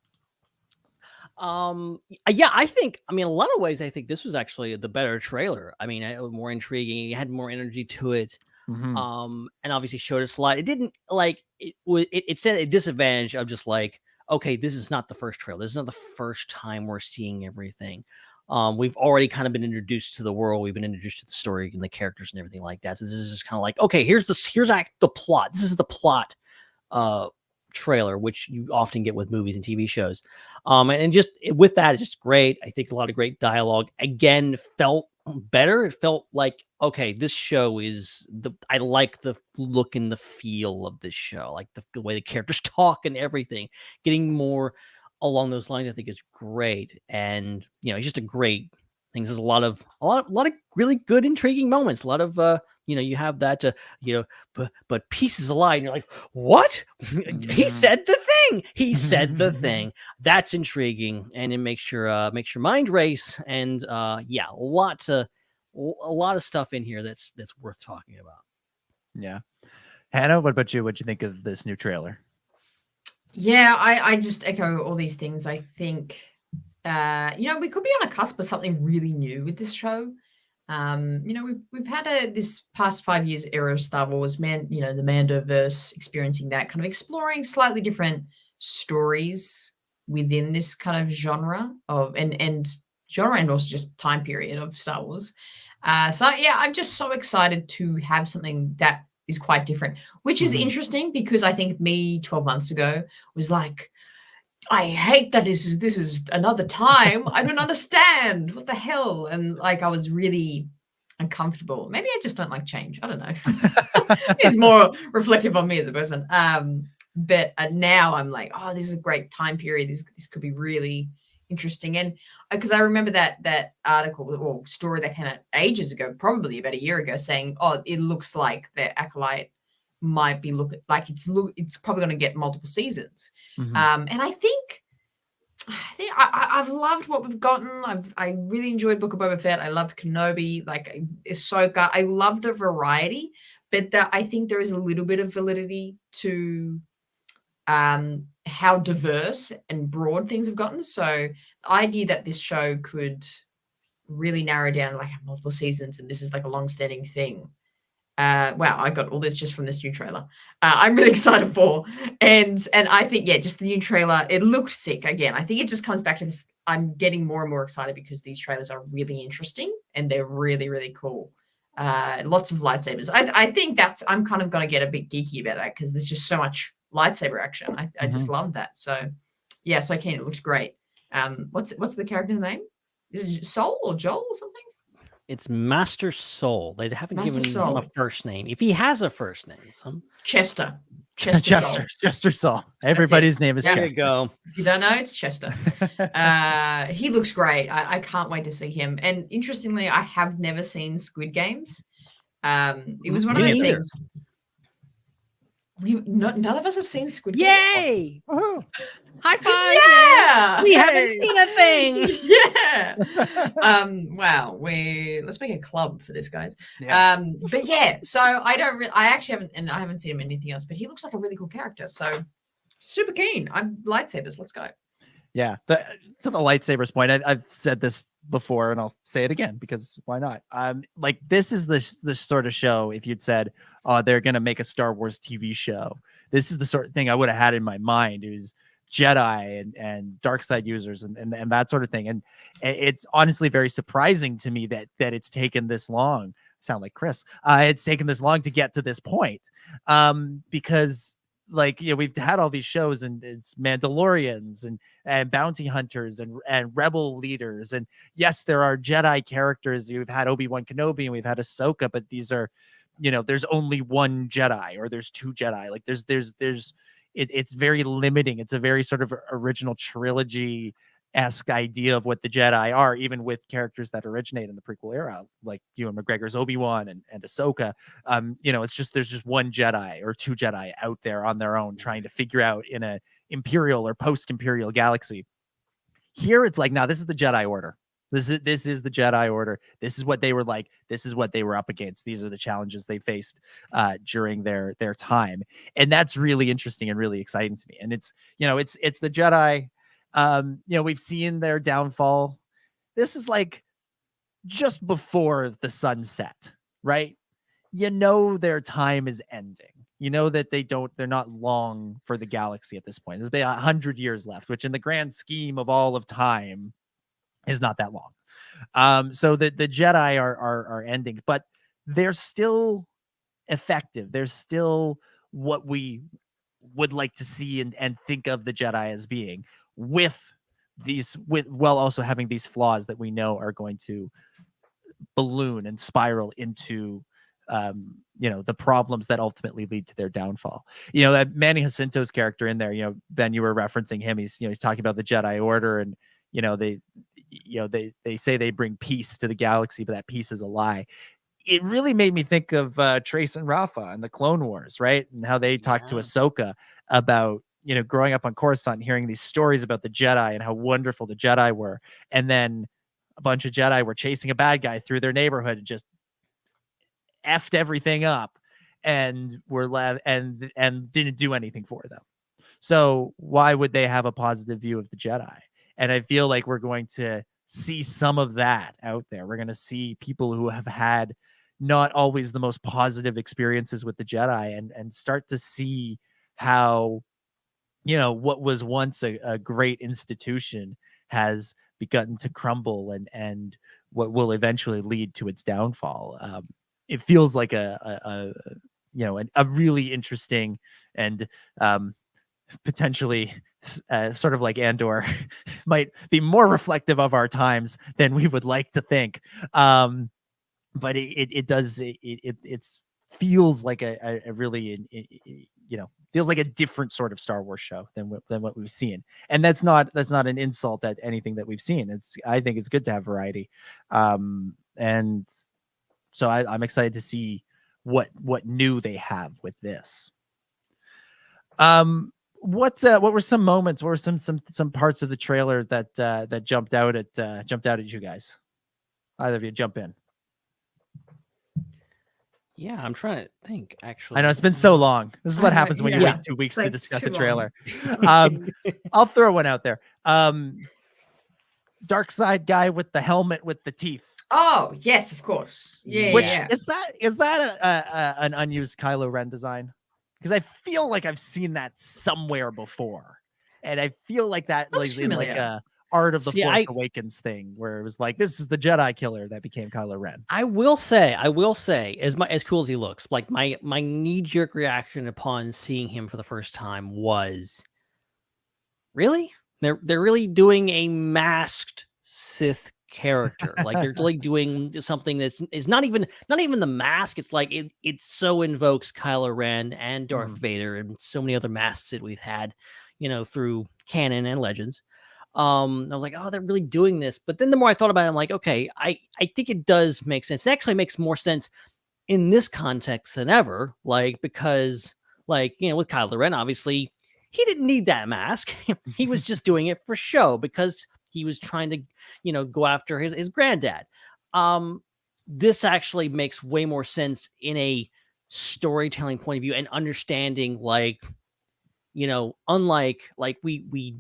Yeah, I mean, a lot of ways, I think this was actually the better trailer. I mean, it was more intriguing. It had more energy to it. Mm-hmm. And obviously showed us a lot. It didn't like it said a disadvantage of just like, okay, this is not the first trailer. This is not the first time we're seeing everything. We've already kind of been introduced to the world. We've been introduced to the story and the characters and everything like that. So this is just kind of like, okay, here's the plot. This is the plot trailer, which you often get with movies and TV shows. And just with that, it's just great. I think a lot of great dialogue. Again, felt better. It felt like, okay, this show is I like the look and the feel of this show, like the way the characters talk and everything. Getting more along those lines, I think, is great. And it's just a great thing. There's a lot of really good, intriguing moments. A lot of you have that but pieces of lie, and you're like, what? He said the thing. He said the thing. That's intriguing, and it makes your mind race. And a lot of stuff in here that's worth talking about. Yeah. Hannah, what about you? What'd you think of this new trailer? Yeah, I just echo all these things. I think, we could be on a cusp of something really new with this show. We've had this past 5 years era of Star Wars, the Mandoverse, experiencing that, kind of exploring slightly different stories within this kind of genre of and genre and also just time period of Star Wars. I'm just so excited to have something that is quite different, which is interesting because I think me 12 months ago was like, I hate that this is another time. I don't understand what the hell. And like, I was really uncomfortable. Maybe I just don't like change. I don't know. It's more reflective on me as a person. But now I'm like, oh, this is a great time period. This could be really interesting. And because I remember that article or story that came out ages ago, probably about a year ago, saying, oh, it looks like the Acolyte might be it's probably going to get multiple seasons. And I think I've loved what we've gotten. I really enjoyed Book of Boba Fett. I loved Kenobi, like Ahsoka. I love the variety, but I think there is a little bit of validity to how diverse and broad things have gotten. So the idea that this show could really narrow down, like have multiple seasons, and this is like a long-standing thing. Wow, I got all this just from this new trailer. I'm really excited for, and I think just the new trailer, it looked sick. Again, I think it just comes back to this. I'm getting more and more excited because these trailers are really interesting and they're really, really cool. Lots of lightsabers. I think I'm kind of going to get a bit geeky about that because there's just so much lightsaber action. I just love that. So yeah, so keen. It looks great. What's the character's name? Is it Sol or Joel or something? It's Master Soul. They haven't Master given Soul. him a first name. If he has a first name, Chester. Chester Saul. Everybody's name is there Chester. You go. If you don't know, it's Chester. He looks great. I can't wait to see him. And interestingly, I have never seen Squid Games. It was one of those things. None of us have seen Squid Games. Yay! High five! Yeah, we haven't seen a thing. Yeah. Wow. Let's make a club for this, guys. Yeah. But yeah. So I actually haven't, and I haven't seen him in anything else. But he looks like a really cool character. So super keen. I'm lightsabers. Let's go. Yeah. To the lightsabers point, I've said this before, and I'll say it again because why not? Like this is the sort of show. If you'd said, "Oh, they're gonna make a Star Wars TV show," this is the sort of thing I would have had in my mind. It was Jedi and dark side users and that sort of thing. And it's honestly very surprising to me that it's taken this long. I sound like Chris. It's taken this long to get to this point. Because we've had all these shows and it's Mandalorians and bounty hunters and rebel leaders. And yes, there are Jedi characters. We've had Obi-Wan Kenobi and we've had Ahsoka, but these are, there's only one Jedi or there's two Jedi. Like it's very limiting. It's a very sort of original trilogy-esque idea of what the Jedi are, even with characters that originate in the prequel era, like Ewan McGregor's Obi-Wan and Ahsoka. It's just there's just one Jedi or two Jedi out there on their own trying to figure out in a imperial or post-imperial galaxy. Here it's like, now this is the Jedi Order. This is the Jedi Order. This is what they were like. This is what they were up against. These are the challenges they faced during their time. And that's really interesting and really exciting to me. And it's the Jedi. We've seen their downfall. This is like just before the sunset, right? Their time is ending. That they're not long for the galaxy at this point. There's been 100 years left, which in the grand scheme of all of time is not that long. So the Jedi are ending, but they're still effective. They're still what we would like to see and think of the Jedi as being, while also having these flaws that we know are going to balloon and spiral into the problems that ultimately lead to their downfall. That Manny Jacinto's character in there, Ben, you were referencing him. He's talking about the Jedi Order, and they say they bring peace to the galaxy, but that peace is a lie. It really made me think of Trace and Rafa and the Clone Wars, right? And how they talked to Ahsoka about, growing up on Coruscant and hearing these stories about the Jedi and how wonderful the Jedi were. And then a bunch of Jedi were chasing a bad guy through their neighborhood and just effed everything up. and were left and didn't do anything for them. So why would they have a positive view of the Jedi? And I feel like we're going to see some of that out there. We're going to see people who have had not always the most positive experiences with the Jedi and start to see how, what was once a great institution has begun to crumble and what will eventually lead to its downfall. It feels like a really interesting and potentially sort of like Andor might be more reflective of our times than we would like to think. But it does feels like a really feels like a different sort of Star Wars show than what we've seen. And that's not an insult at anything that we've seen. I think it's good to have variety. And so I'm excited to see what new they have with this. What were some moments? What were some parts of the trailer that jumped out at you guys? Either of you jump in. Yeah, I'm trying to think. Actually, I know it's been so long. This is what happens when you wait 2 weeks to discuss a trailer. I'll throw one out there. Dark Side guy with the helmet with the teeth. Oh yes, of course. Yeah. Is that an unused Kylo Ren design? Because I feel like I've seen that somewhere before, and I feel like that was in like a Art of the Force Awakens thing, where it was like, this is the Jedi killer that became Kylo Ren. I will say, as cool as he looks, like my knee-jerk reaction upon seeing him for the first time was, really? They're really doing a masked Sith character. Like they're like doing something that's is not even the mask. It's like it so invokes Kylo Ren and Darth Vader and so many other masks that we've had, through canon and Legends. I was like, oh, they're really doing this. But then the more I thought about it, I'm like, okay, I think it does make sense. It actually makes more sense in this context than ever. Like, because with Kylo Ren, obviously he didn't need that mask. He was just doing it for show because he was trying to, go after his granddad. This actually makes way more sense in a storytelling point of view and understanding, unlike we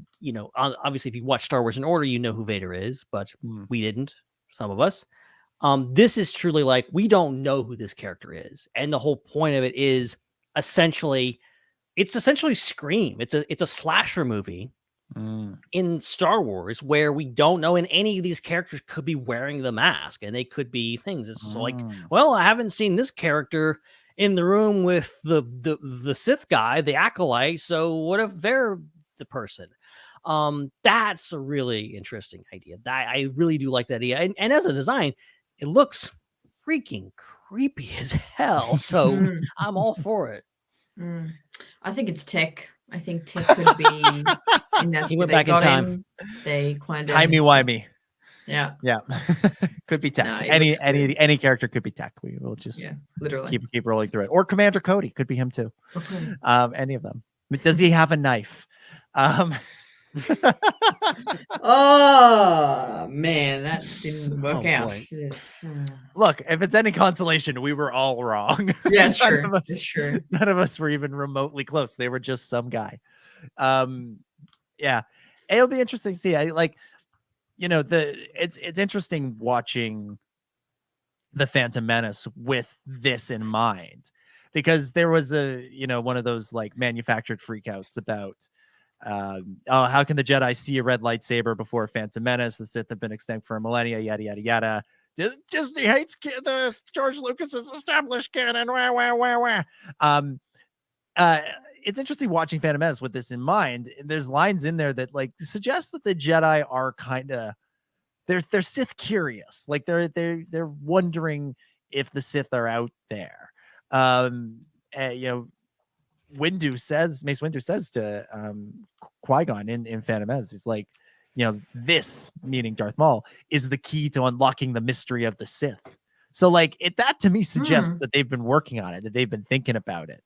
obviously if you watch Star Wars in order, who Vader is, but we didn't, some of us. This is truly like, we don't know who this character is. And the whole point of it is essentially Scream. It's a slasher movie in Star Wars where we don't know, and any of these characters could be wearing the mask and they could be things. It's like, well, I haven't seen this character in the room with the Sith guy, the Acolyte, so what if they're the person? That's a really interesting idea. I really do like that idea. And as a design, it looks freaking creepy as hell. So I'm all for it. I think it's tech. I think tech could be in that. He went back in time. They climbed timey-wimey. Yeah. Could be tech. No, any character could be tech. We will just literally keep rolling through it. Or Commander Cody could be him too. Okay. Any of them. But does he have a knife? Oh man, that didn't work out. Look, if it's any consolation, we were all wrong. Yeah, it's true. It's true. None of us were even remotely close. They were just some guy. It'll be interesting to see. It's interesting watching the Phantom Menace with this in mind, because there was one of those like manufactured freakouts about how can the Jedi see a red lightsaber before Phantom Menace? The Sith have been extinct for a millennia, yada yada yada. Disney hates the George Lucas's established canon. It's interesting watching Phantom Menace with this in mind. There's lines in there that like suggest that the Jedi are kind of they're Sith curious, like they're wondering if the Sith are out there. Mace Windu says to Qui-Gon in Phantom Menace, he's like, this, meaning Darth Maul, is the key to unlocking the mystery of the Sith. So like that to me suggests that they've been working on it, that they've been thinking about it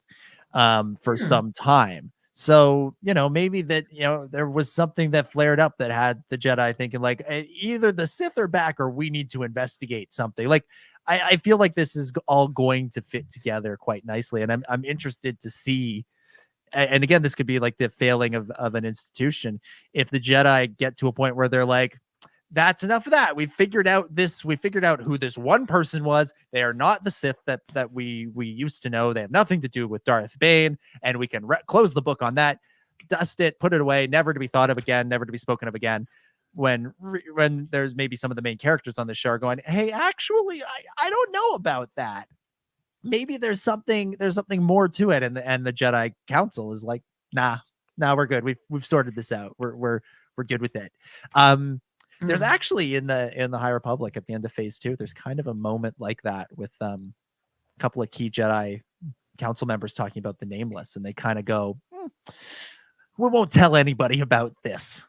for some time. So, maybe that, there was something that flared up that had the Jedi thinking like either the Sith are back or we need to investigate something. Like I feel like this is all going to fit together quite nicely, and I'm interested to see. And again, this could be like the failing of an institution. If the Jedi get to a point where they're like, that's enough of that. We figured out who this one person was. They are not the Sith that we used to know. They have nothing to do with Darth Bane, and we can close the book on that, dust it, put it away, never to be thought of again, never to be spoken of again. When there's maybe some of the main characters on the show are going, hey, actually, I don't know about that. Maybe there's something more to it, and the Jedi Council is like, nah, we're good. We've sorted this out. We're good with it. There's actually in the High Republic at the end of Phase 2, there's kind of a moment like that with a couple of key Jedi Council members talking about the Nameless, and they kind of go, we won't tell anybody about this,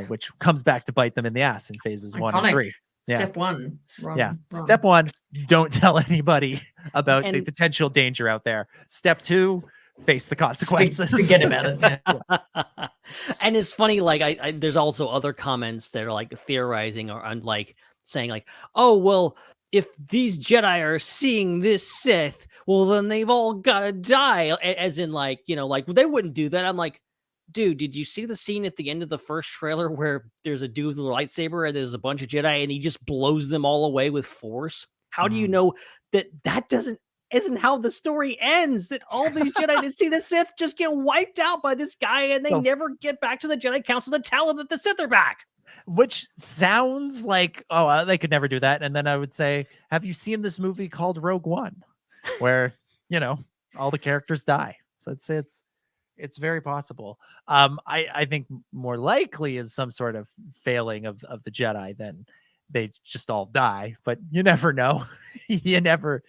which comes back to bite them in the ass in phases 1 and 3. Step one. Wrong. Step 1, don't tell anybody about the potential danger out there. Step 2, face the consequences. Forget about it. Yeah. And it's funny, like I there's also other comments that are like theorizing or like saying like, oh well, if these Jedi are seeing this Sith, well then they've all gotta die. As in like, you know, like they wouldn't do that. I'm like, dude, did you see the scene at the end of the first trailer where there's a dude with a lightsaber and there's a bunch of Jedi and he just blows them all away with force? How do you know that isn't how the story ends? That all these Jedi that see the Sith just get wiped out by this guy and they never get back to the Jedi Council to tell them that the Sith are back. Which sounds like, they could never do that. And then I would say, have you seen this movie called Rogue One, where all the characters die? So I'd say it's very possible. I think more likely is some sort of failing of the Jedi than they just all die, but you never know. you never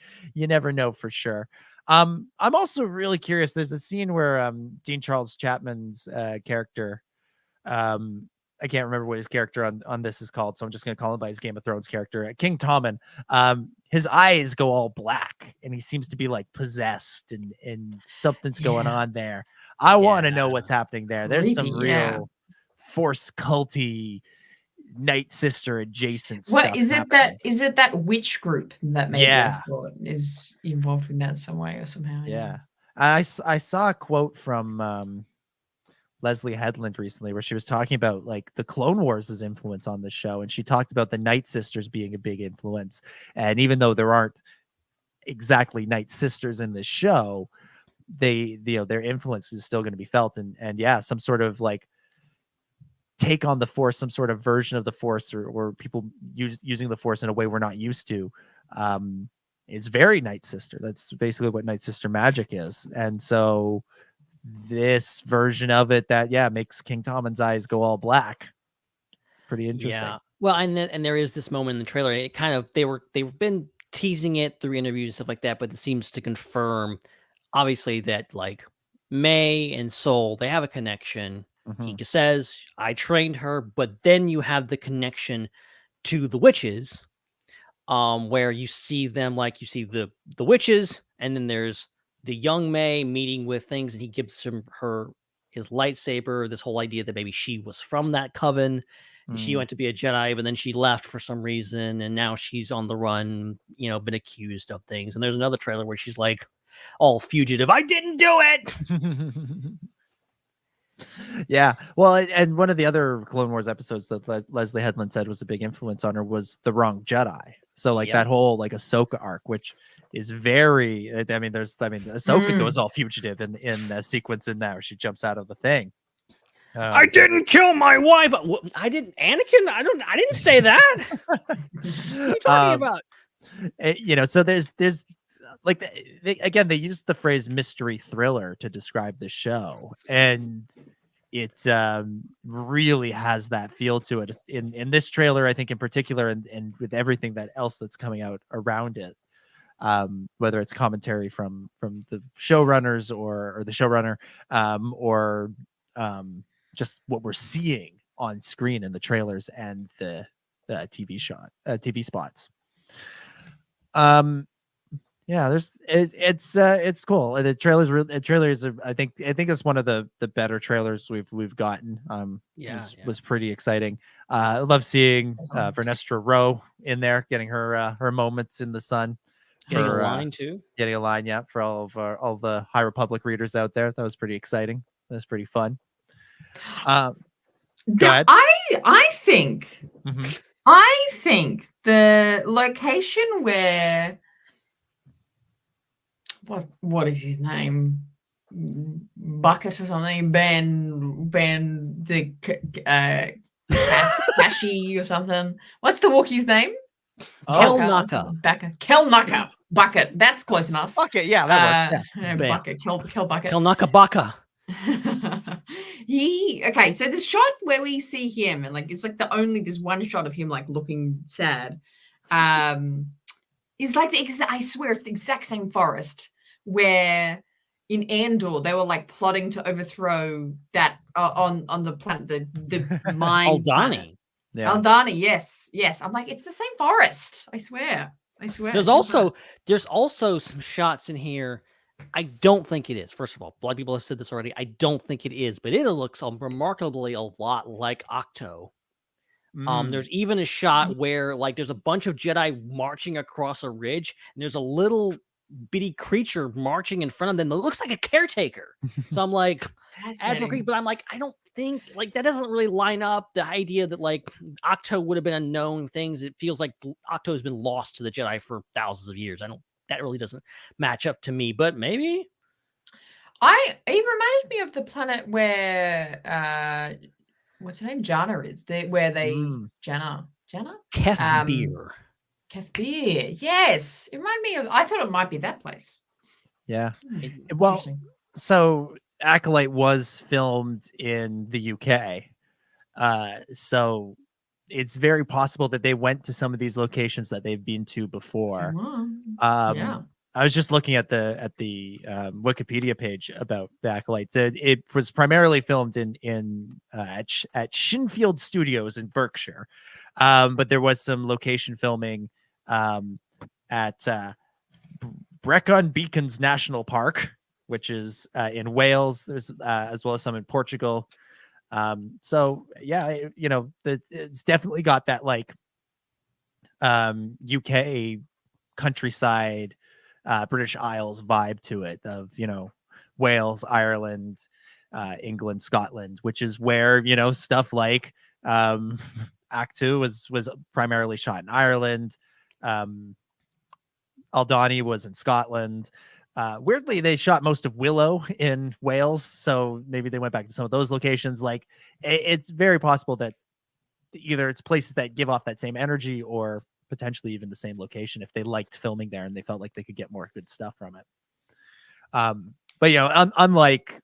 know for sure. I'm also really curious. There's a scene where Dean Charles Chapman's character, I can't remember what his character on this is called, so I'm just going to call him by his Game of Thrones character, King Tommen. His eyes go all black, and he seems to be like possessed, and something's going on there. I want to know what's happening there. There's some real Force culty, Night Sister adjacent stuff. What is it happening. Is it that witch group that maybe I thought is involved in that some way or somehow? Yeah. I saw a quote from Leslie Headland recently where she was talking about like the Clone Wars' influence on the show, and she talked about the Night Sisters being a big influence. And even though there aren't exactly Night Sisters in the show, their influence is still going to be felt, and some sort of like take on the Force, some sort of version of the Force, or people using the Force in a way we're not used to. It's very Night Sister. That's basically what Night Sister magic is. And so this version of it that makes King Tommen's eyes go all black. Pretty interesting. Yeah. Well, and there is this moment in the trailer. It kind of they've been teasing it through interviews and stuff like that, but it seems to confirm obviously that like May and Soul, they have a connection. He says, I trained her, but then you have the connection to the witches, where you see them, like you see the witches, and then there's the young May meeting with things, and he gives his lightsaber, this whole idea that maybe she was from that coven, and she went to be a Jedi, but then she left for some reason, and now she's on the run, been accused of things. And there's another trailer where she's like all fugitive, I didn't do it. Yeah, well, and one of the other Clone Wars episodes that Leslie Headland said was a big influence on her was The Wrong Jedi. So like that whole like Ahsoka arc, which is very, Ahsoka goes all fugitive in the sequence in there where she jumps out of the thing. I didn't kill my wife. I didn't, Anakin. I didn't say that. What are you talking about? So there's like they used the phrase mystery thriller to describe the show, and it really has that feel to it in this trailer, I think in particular, and with everything else that's coming out around it, whether it's commentary from the showrunners or the showrunner, or just what we're seeing on screen in the trailers and the TV spots. Yeah, it's cool. The trailers are, I think it's one of the better trailers we've gotten. Was pretty exciting. I love seeing Vernestra Rowe in there, getting her moments in the sun. Getting a line too. Getting a line, yeah, for all the High Republic readers out there. That was pretty exciting. That was pretty fun. Go ahead. I think Mm-hmm. I think the location where what is his name? Bucket or something? Ben the Kashi or something. What's the Wookiee's name? Kelnaka. Kelnaka. Bucket. That's close enough. Bucket, yeah, that works. Yeah. Bucket. Kel Bucket. Kelnaka Baka. Okay, so the shot where we see him and like it's like there's one shot of him like looking sad. Is like I swear it's the exact same forest where in Andor they were like plotting to overthrow that on the planet, the mine. Aldani. Yeah. Aldani, yes. I'm like, it's the same forest. I swear. There's also some shots in here. I don't think it is. First of all, a lot of people have said this already. I don't think it is, but it looks remarkably a lot like Octo. There's even a shot where like there's a bunch of Jedi marching across a ridge, and there's a little bitty creature marching in front of them that looks like a caretaker. So I'm like, but I'm like, I don't think like that doesn't really line up. The idea that like Octo would have been unknown things. It feels like Octo has been lost to the Jedi for thousands of years. That really doesn't match up to me, but maybe. It reminded me of the planet where what's her name? Jana is. Jana? Kefbir. Kefbir. Yes. It reminded me of I thought it might be that place. Yeah. Well, so Acolyte was filmed in the UK. So it's very possible that they went to some of these locations that they've been to before. Yeah. I was just looking at the Wikipedia page about the Acolytes. It was primarily filmed at Shinfield Studios in Berkshire, but there was some location filming at Brecon Beacons National Park, which is in Wales. There's as well as some in Portugal. So yeah, it's definitely got that like UK countryside, British Isles vibe to it of, Wales, Ireland, England, Scotland, which is where, stuff like Act 2 was primarily shot in Ireland. Aldani was in Scotland. Weirdly, they shot most of Willow in Wales, so maybe they went back to some of those locations. Like, it's very possible that either it's places that give off that same energy or potentially even the same location if they liked filming there and they felt like they could get more good stuff from it. But unlike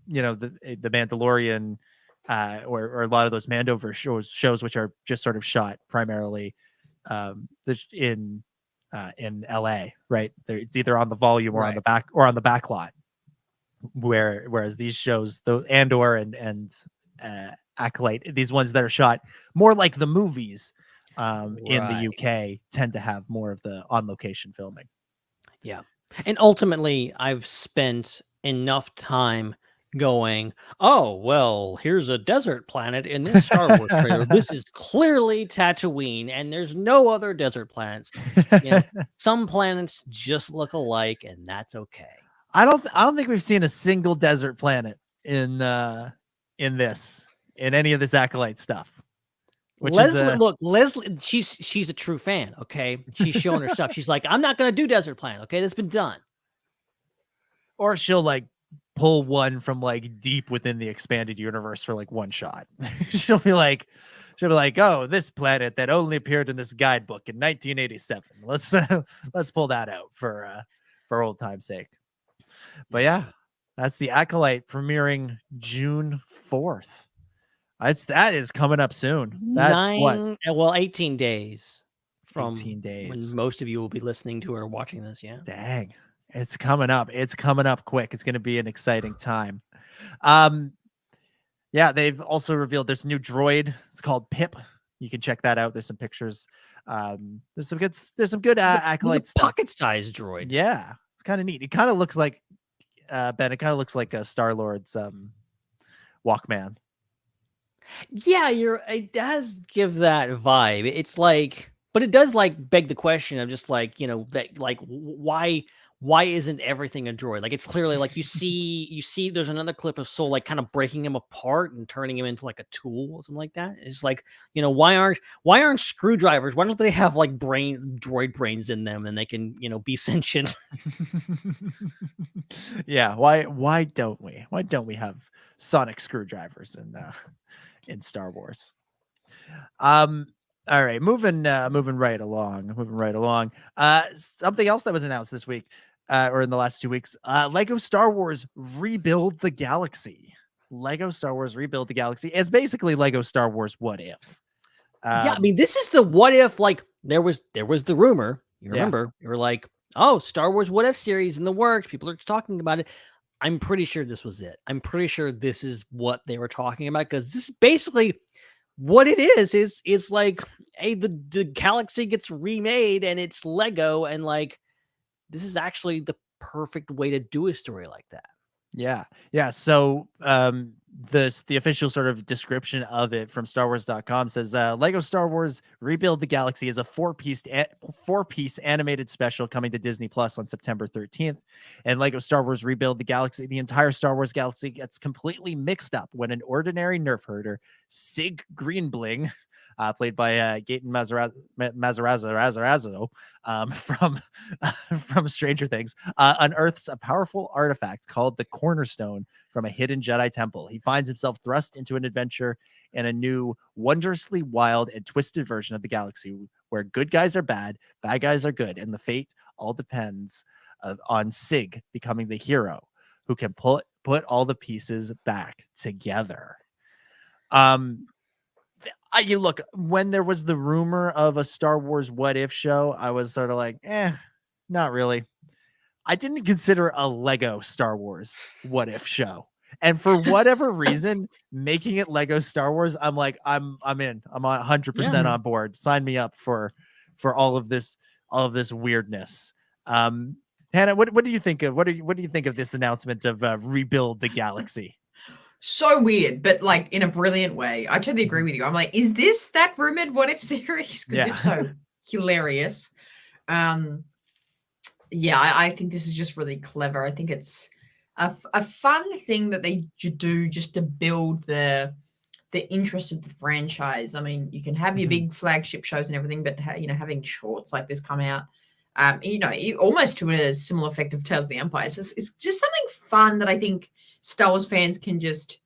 the Mandalorian or a lot of those Mandoverse shows which are just sort of shot primarily in LA, right? It's either on the volume or on the back lot. Whereas these shows, the Andor and Acolyte, these ones that are shot more like the movies in the UK tend to have more of the on location filming. Yeah. And ultimately I've spent enough time going, oh, well, here's a desert planet in this Star Wars trailer. This is clearly Tatooine, and there's no other desert planets. Some planets just look alike, and that's okay. I don't think we've seen a single desert planet in any of this Acolyte stuff. Leslie, she's a true fan. Okay, she's showing her stuff. She's like, I'm not gonna do desert planet. Okay, that's been done. Or she'll like pull one from like deep within the expanded universe for like one shot. she'll be like, oh, this planet that only appeared in this guidebook in 1987. Let's pull that out for old time's sake. But yeah, that's the Acolyte premiering June 4th. That is coming up soon. That's 18 days from 18 days when most of you will be listening to or watching this. Yeah. Dang. It's coming up. It's coming up quick. It's going to be an exciting time. Yeah, they've also revealed there's a new droid. It's called Pip. You can check that out. There's some pictures There's some good Acolyte He's a stuff. pocket-sized droid. Yeah, it's kind of neat. It kind of looks like Ben. It kind of looks like a Star-Lord's Walkman. Yeah, it does give that vibe. It's like, but it does like beg the question of just like, that like why isn't everything a droid? Like it's clearly like you see there's another clip of Soul like kind of breaking him apart and turning him into like a tool or something like that. It's like, why aren't screwdrivers? Why don't they have like droid brains in them and they can, be sentient? Yeah, why don't we? Why don't we have sonic screwdrivers in Star Wars? All right, moving right along. Something else that was announced this week, or in the last 2 weeks, Lego Star Wars Rebuild the Galaxy. Lego Star Wars Rebuild the Galaxy is basically Lego Star Wars What If. Yeah, I mean, this is the what if. Like there was the rumor. You remember? You were like, oh, Star Wars What If series in the works. People are talking about it. I'm pretty sure this was it. I'm pretty sure this is what they were talking about because this is basically what it is like, hey, the galaxy gets remade and it's Lego, and like this is actually the perfect way to do a story like that. Yeah. So the official sort of description of it from StarWars.com says Lego Star Wars Rebuild the Galaxy is a four-piece animated special coming to Disney Plus on September 13th. And Lego Star Wars Rebuild the Galaxy, the entire Star Wars galaxy gets completely mixed up when an ordinary nerf herder, Sig Greenbling, played by Gaten Matarazzo from Stranger Things, unearths a powerful artifact called the Cornerstone from a hidden Jedi temple. He finds himself thrust into an adventure in a new, wondrously wild and twisted version of the galaxy where good guys are bad guys are good, and the fate all depends on Sig becoming the hero who can put all the pieces back together. You look, when there was the rumor of a Star Wars What If show, I was sort of like, not really. I didn't consider a Lego Star Wars What If show. And for whatever reason, making it Lego Star Wars, I'm like, I'm in. I'm 100% on board. Sign me up for all of this weirdness. Hannah, what do you think of what do you think of this announcement of Rebuild the Galaxy? So weird, but like in a brilliant way. I totally agree with you. I'm like, is this that rumored What If series? Because if so, hilarious. I think this is just really clever. I think it's a fun thing that they do just to build the interest of the franchise. I mean, you can have your big flagship shows and everything, but having shorts like this come out, almost to a similar effect of Tales of the Empire. So it's just something fun that I think Star Wars fans can just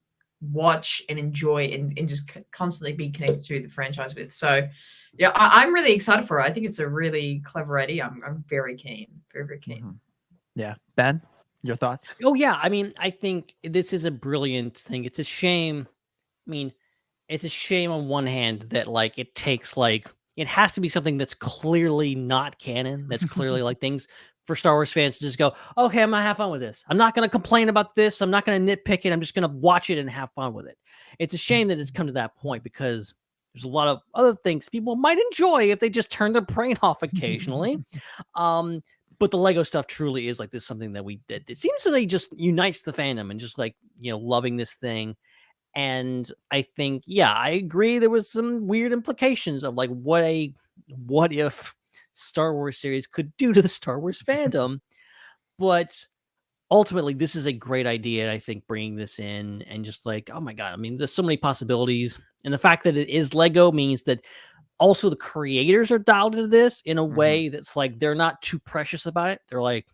watch and enjoy and just constantly be connected to the franchise with. So yeah, I'm really excited for it. I think it's a really clever idea. I'm very keen, very, very keen. Yeah. Ben, your thoughts? Oh yeah. I mean, I think this is a brilliant thing. It's a shame. I mean, it's a shame on one hand that like it takes like, it has to be something that's clearly not canon. That's clearly like things for Star Wars fans to just go, okay, I'm gonna have fun with this. I'm not gonna complain about this. I'm not gonna nitpick it. I'm just gonna watch it and have fun with it. It's a shame that it's come to that point because there's a lot of other things people might enjoy if they just turn their brain off occasionally. But the Lego stuff truly is like this something that we did. It seems to just unites the fandom and just like, loving this thing. And I think, I agree. There was some weird implications of like what if Star Wars series could do to the Star Wars fandom. But ultimately, this is a great idea. I think bringing this in and just like, oh my God, I mean, there's so many possibilities. And the fact that it is Lego means that also the creators are dialed into this in a way that's like, they're not too precious about it. They're like,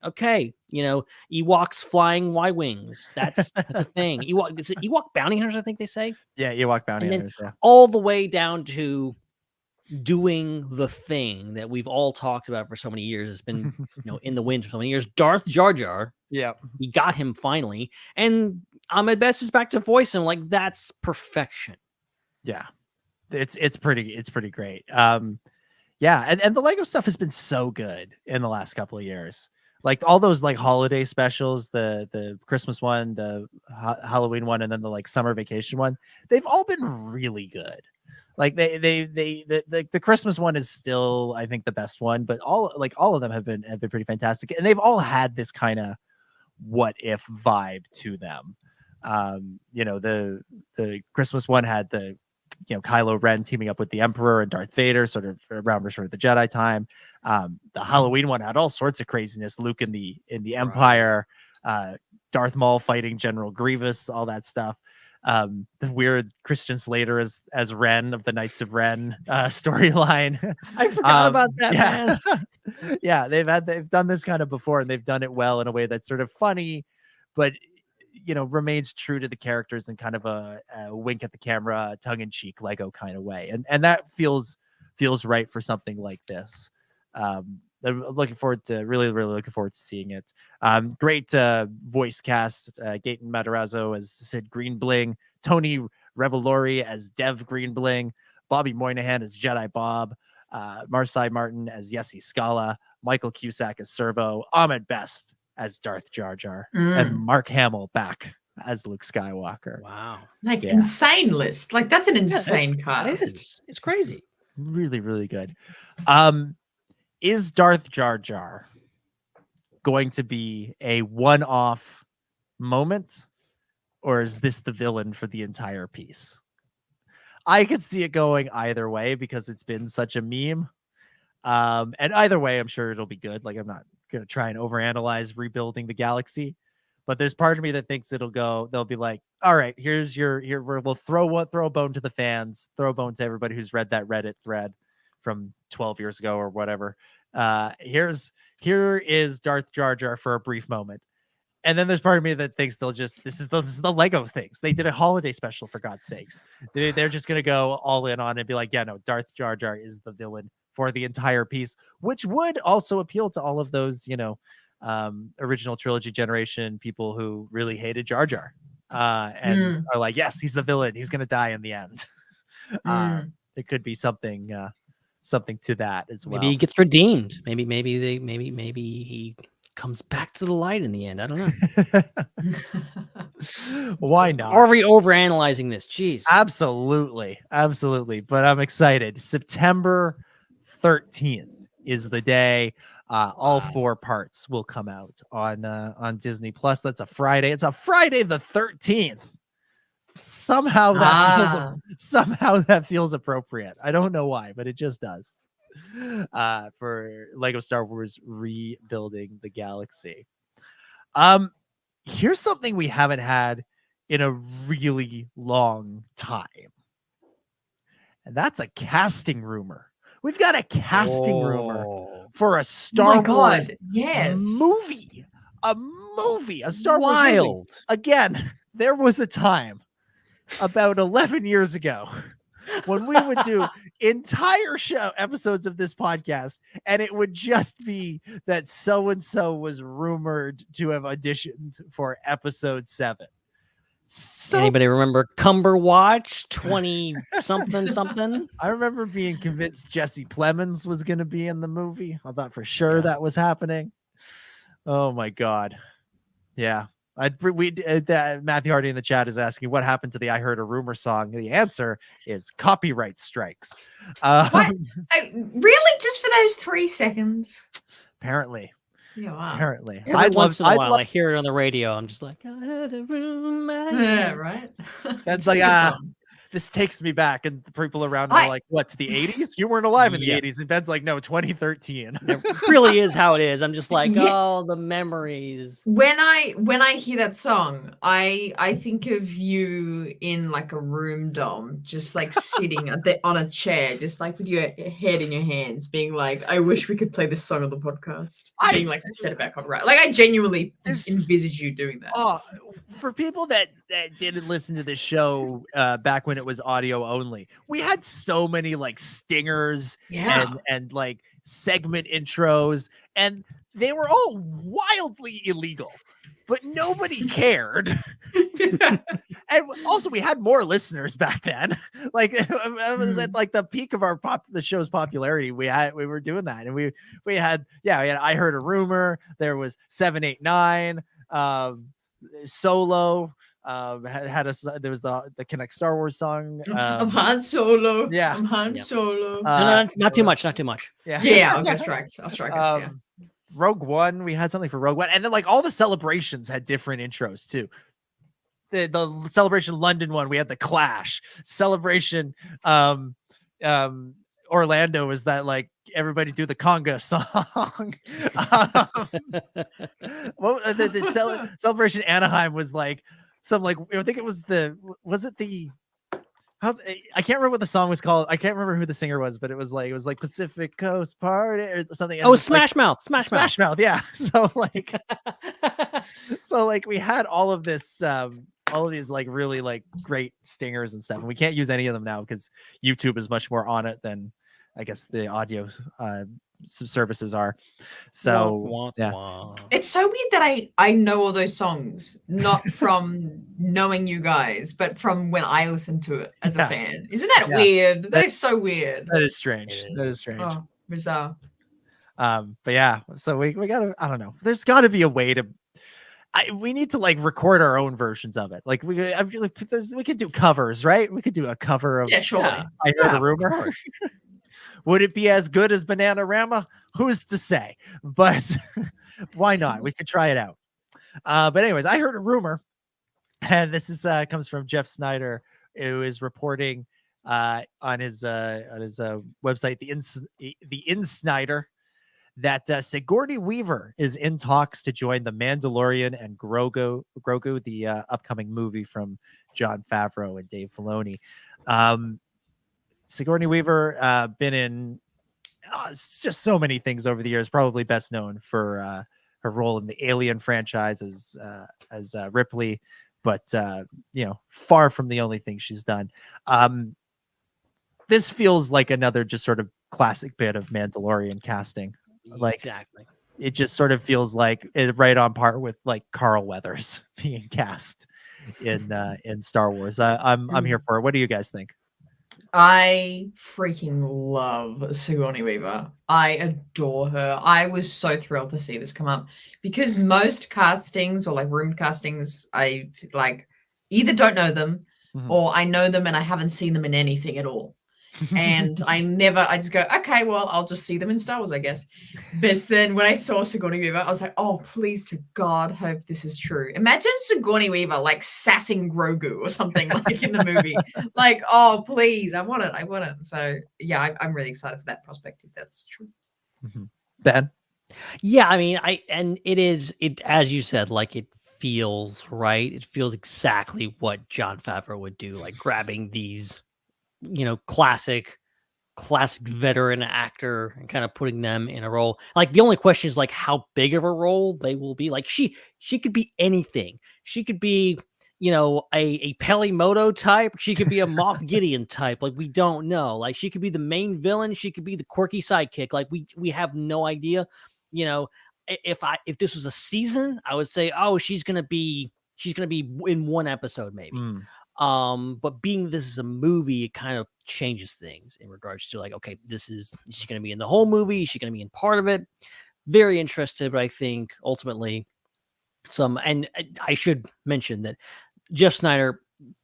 okay, Ewoks flying Y-Wings. That's a thing. Ewok bounty hunters, I think they say. Yeah, Ewok bounty hunters. Yeah. All the way down to doing the thing that we've all talked about for so many years. It's been, in the wind for so many years. Darth Jar Jar. Yeah. We got him finally. And Ahmed Best is back to voice him. Like, that's perfection. Yeah. It's pretty great. And the Lego stuff has been so good in the last couple of years. Like all those like holiday specials, the Christmas one, the Halloween one, and then the like summer vacation one, they've all been really good. Like the Christmas one is still, I think, the best one, but all of them have been pretty fantastic, and they've all had this kind of what if vibe to them. The Christmas one had the Kylo Ren teaming up with the Emperor and Darth Vader, sort of around Return of the Jedi time. The Halloween one had all sorts of craziness. Luke in the Empire, Darth Maul fighting General Grievous, all that stuff. The weird Christian Slater as Ren of the Knights of Ren storyline. I forgot about that, man. Yeah, they've done this kind of before, and they've done it well in a way that's sort of funny, but remains true to the characters in kind of a wink at the camera, tongue-in-cheek Lego kind of way, and that feels right for something like this. I'm looking forward to really looking forward to seeing it. Great voice cast: Gaten Matarazzo as Sid Greenbling, Tony Revolori as Dev Greenbling, Bobby Moynihan as Jedi Bob, Marcy Martin as Yessi Scala, Michael Cusack as Servo, Ahmed Best as Darth Jar Jar, and Mark Hamill back as Luke Skywalker. Wow. Insane list. Like, that's an insane cast. It's crazy. Really, really good. Is Darth Jar Jar going to be a one-off moment, or is this the villain for the entire piece? I could see it going either way because it's been such a meme. And either way, I'm sure it'll be good. Like, I'm not going to try and overanalyze rebuilding the galaxy, but there's part of me that thinks they'll be like, all right, we'll throw a bone to the fans, throw a bone to everybody who's read that Reddit thread from 12 years ago or whatever. Here is Darth Jar Jar for a brief moment. And then there's part of me that thinks this is the Lego things. They did a holiday special, for God's sakes. They're just going to go all in on it and be like, yeah, no, Darth Jar Jar is the villain for the entire piece, which would also appeal to all of those, original trilogy generation people who really hated Jar Jar, and are like, yes, he's the villain. He's going to die in the end. It could be something to that as well. Maybe he gets redeemed. Maybe he comes back to the light in the end. I don't know. Why not? Are we overanalyzing this? Jeez. Absolutely. But I'm excited. September 13th is the day. All 4 parts will come out on Disney Plus. That's a Friday. It's a Friday the 13th. Somehow that feels appropriate. I don't know why, but it just does. For Lego Star Wars Rebuilding the Galaxy. Here's something we haven't had in a really long time, and that's a casting rumor. We've got a casting rumor for a Star Wars movie. A Star Wars movie. Again, there was a time about 11 years ago when we would do entire show episodes of this podcast, and it would just be that so-and-so was rumored to have auditioned for episode 7. Anybody remember Cumberwatch 20 something? I remember being convinced Jesse Plemons was going to be in the movie. I thought for sure that was happening. Oh my God. Yeah. Matthew Hardy in the chat is asking what happened to the I Heard a Rumor song. The answer is copyright strikes. Really? Just for those 3 seconds? Apparently. Yeah, wow. Apparently. Every once in a while, I hear it on the radio. I'm just like, I heard a rumor. Yeah, right? That's like, this takes me back, and the people around me are like, what, to the 80s? You weren't alive in the 80s. And Ben's like, no, 2013. It really is how it is. I'm just like, oh, the memories. When I hear that song, I think of you in like a room, Dom, just like sitting on a chair, just like with your head in your hands, being like, I wish we could play this song on the podcast. Being like upset about copyright. Like, I genuinely envisage you doing that. Oh, for people that didn't listen to this show back when it was audio only, we had so many like stingers and like segment intros, and they were all wildly illegal, but nobody cared. And also, we had more listeners back then. Like, it was at like the peak of the show's popularity. We were doing that, and we had I Heard a Rumor. There was 789. Solo, Had us. There was the Connect Star Wars song. I'm Han Solo. Yeah. I'm Han Solo. No, not too much. Not too much. Yeah, I'll go strike. I'll strike us. Yeah. Rogue One, we had something for Rogue One, and then like all the celebrations had different intros too. The Celebration London one, we had the Clash. Celebration Orlando was that like everybody do the conga song. Celebration Anaheim was like some like I think it was I can't remember what the song was called. I can't remember who the singer was, but it was like Pacific Coast Party or something. Oh, Smash Mouth. Smash Mouth. Yeah. So like we had all of this all of these like really like great stingers and stuff, and we can't use any of them now because YouTube is much more on it than I guess the audio services are. So yeah, it's so weird that I know all those songs not from knowing you guys, but from when I listened to it as a fan. Isn't that weird? That is so weird. That is strange. That is strange. Oh, bizarre. But yeah, so we gotta, I don't know. There's got to be a way to. We need to like record our own versions of it. Like we could do covers, right? We could do a cover of. Yeah, sure. I heard a rumor. Would it be as good as Bananarama? Who's to say? But why not? We could try it out. But anyways, I heard a rumor, and this is comes from Jeff Snyder, who is reporting on his website, the InSnyder, that Sigourney Weaver is in talks to join The Mandalorian and Grogu, the upcoming movie from Jon Favreau and Dave Filoni. Sigourney Weaver been in just so many things over the years, probably best known for her role in the Alien franchise as Ripley, but far from the only thing she's done. This feels like another just sort of classic bit of Mandalorian casting. Like exactly, it just sort of feels like it's right on par with like Carl Weathers being cast in Star Wars. I'm here for it. What do you guys think? I freaking love Sigourney Weaver. I adore her. I was so thrilled to see this come up because most castings or like rumored castings, I like either don't know them or I know them and I haven't seen them in anything at all. And I just go, okay, well, I'll just see them in Star Wars, I guess. But then when I saw Sigourney Weaver, I was like, oh, please to God, hope this is true. Imagine Sigourney Weaver like sassing Grogu or something like in the movie. Like, oh, please, I want it. So yeah, I'm really excited for that prospect if that's true. Ben? Yeah, I mean, it as you said, like it feels right. It feels exactly what Jon Favreau would do, like grabbing these classic veteran actor and kind of putting them in a role. Like the only question is like how big of a role they will be. Like she could be anything. She could be, a Pelimoto type. She could be a Moff Gideon type. Like we don't know. Like she could be the main villain. She could be the quirky sidekick. Like we have no idea. If this was a season, I would say, oh, she's gonna be in one episode maybe. But being this is a movie, it kind of changes things in regards to like, okay, is she going to be in the whole movie? Is she going to be in part of it? Very interested, but I think ultimately and I should mention that Jeff Snyder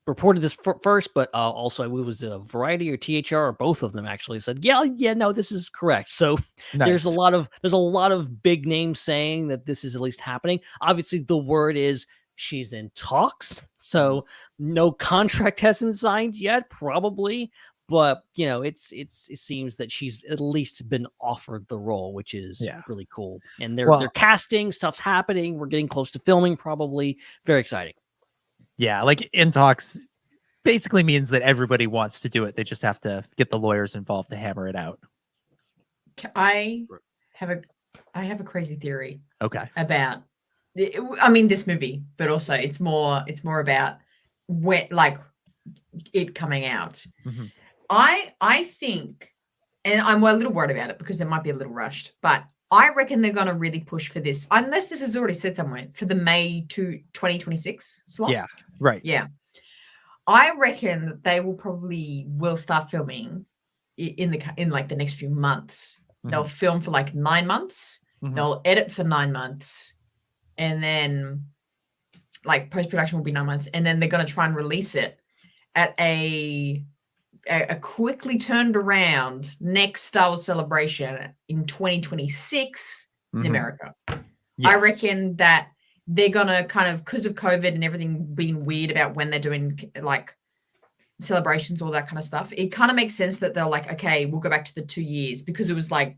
reported this first, but also it was a Variety or THR or both of them actually said, yeah, no, this is correct. So nice. there's a lot of big names saying that this is at least happening. Obviously, the word is she's in talks, so no contract has been signed yet, probably. But it seems that she's at least been offered the role, which is really cool. And they're casting, stuff's happening. We're getting close to filming, probably. Very exciting. Yeah, like in talks basically means that everybody wants to do it. They just have to get the lawyers involved to hammer it out. I have a crazy theory. Okay. About this movie, but also it's more about when like it coming out. I think, and I'm a little worried about it because it might be a little rushed, but I reckon they're going to really push for this, unless this is already said somewhere, for the May 2026 slot. Yeah, right. Yeah. I reckon that they will start filming in like the next few months. They'll film for like 9 months. They'll edit for 9 months. And then like post-production will be 9 months, and then they're going to try and release it at a quickly turned around next Star Wars Celebration in 2026 in America. Yeah. I reckon that they're going to kind of, because of COVID and everything being weird about when they're doing like celebrations, all that kind of stuff, it kind of makes sense that they're like, okay, we'll go back to the 2 years, because it was like,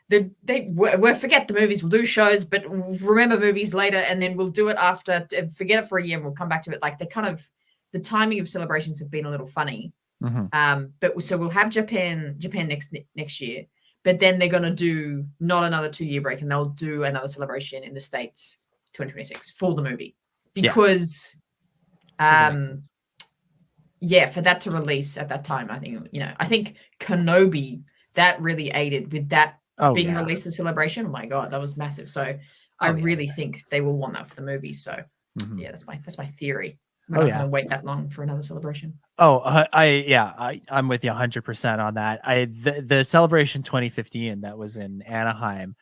we'll forget the movies, we'll do shows, but remember movies later, and then we'll do it after, forget it for a year, and we'll come back to it. Like, they kind of, the timing of celebrations have been a little funny. But so we'll have Japan next year, but then they're going to do not another 2 year break, and they'll do another celebration in the States 2026 for the movie, because for that to release at that time, I think Kenobi, that really aided with that being released, the celebration. Oh my god, that was massive. So I really think they will want that for the movie. So yeah, that's my theory. We're not going to wait that long for another celebration. I'm with you 100% on that. The celebration 2015 that was in Anaheim,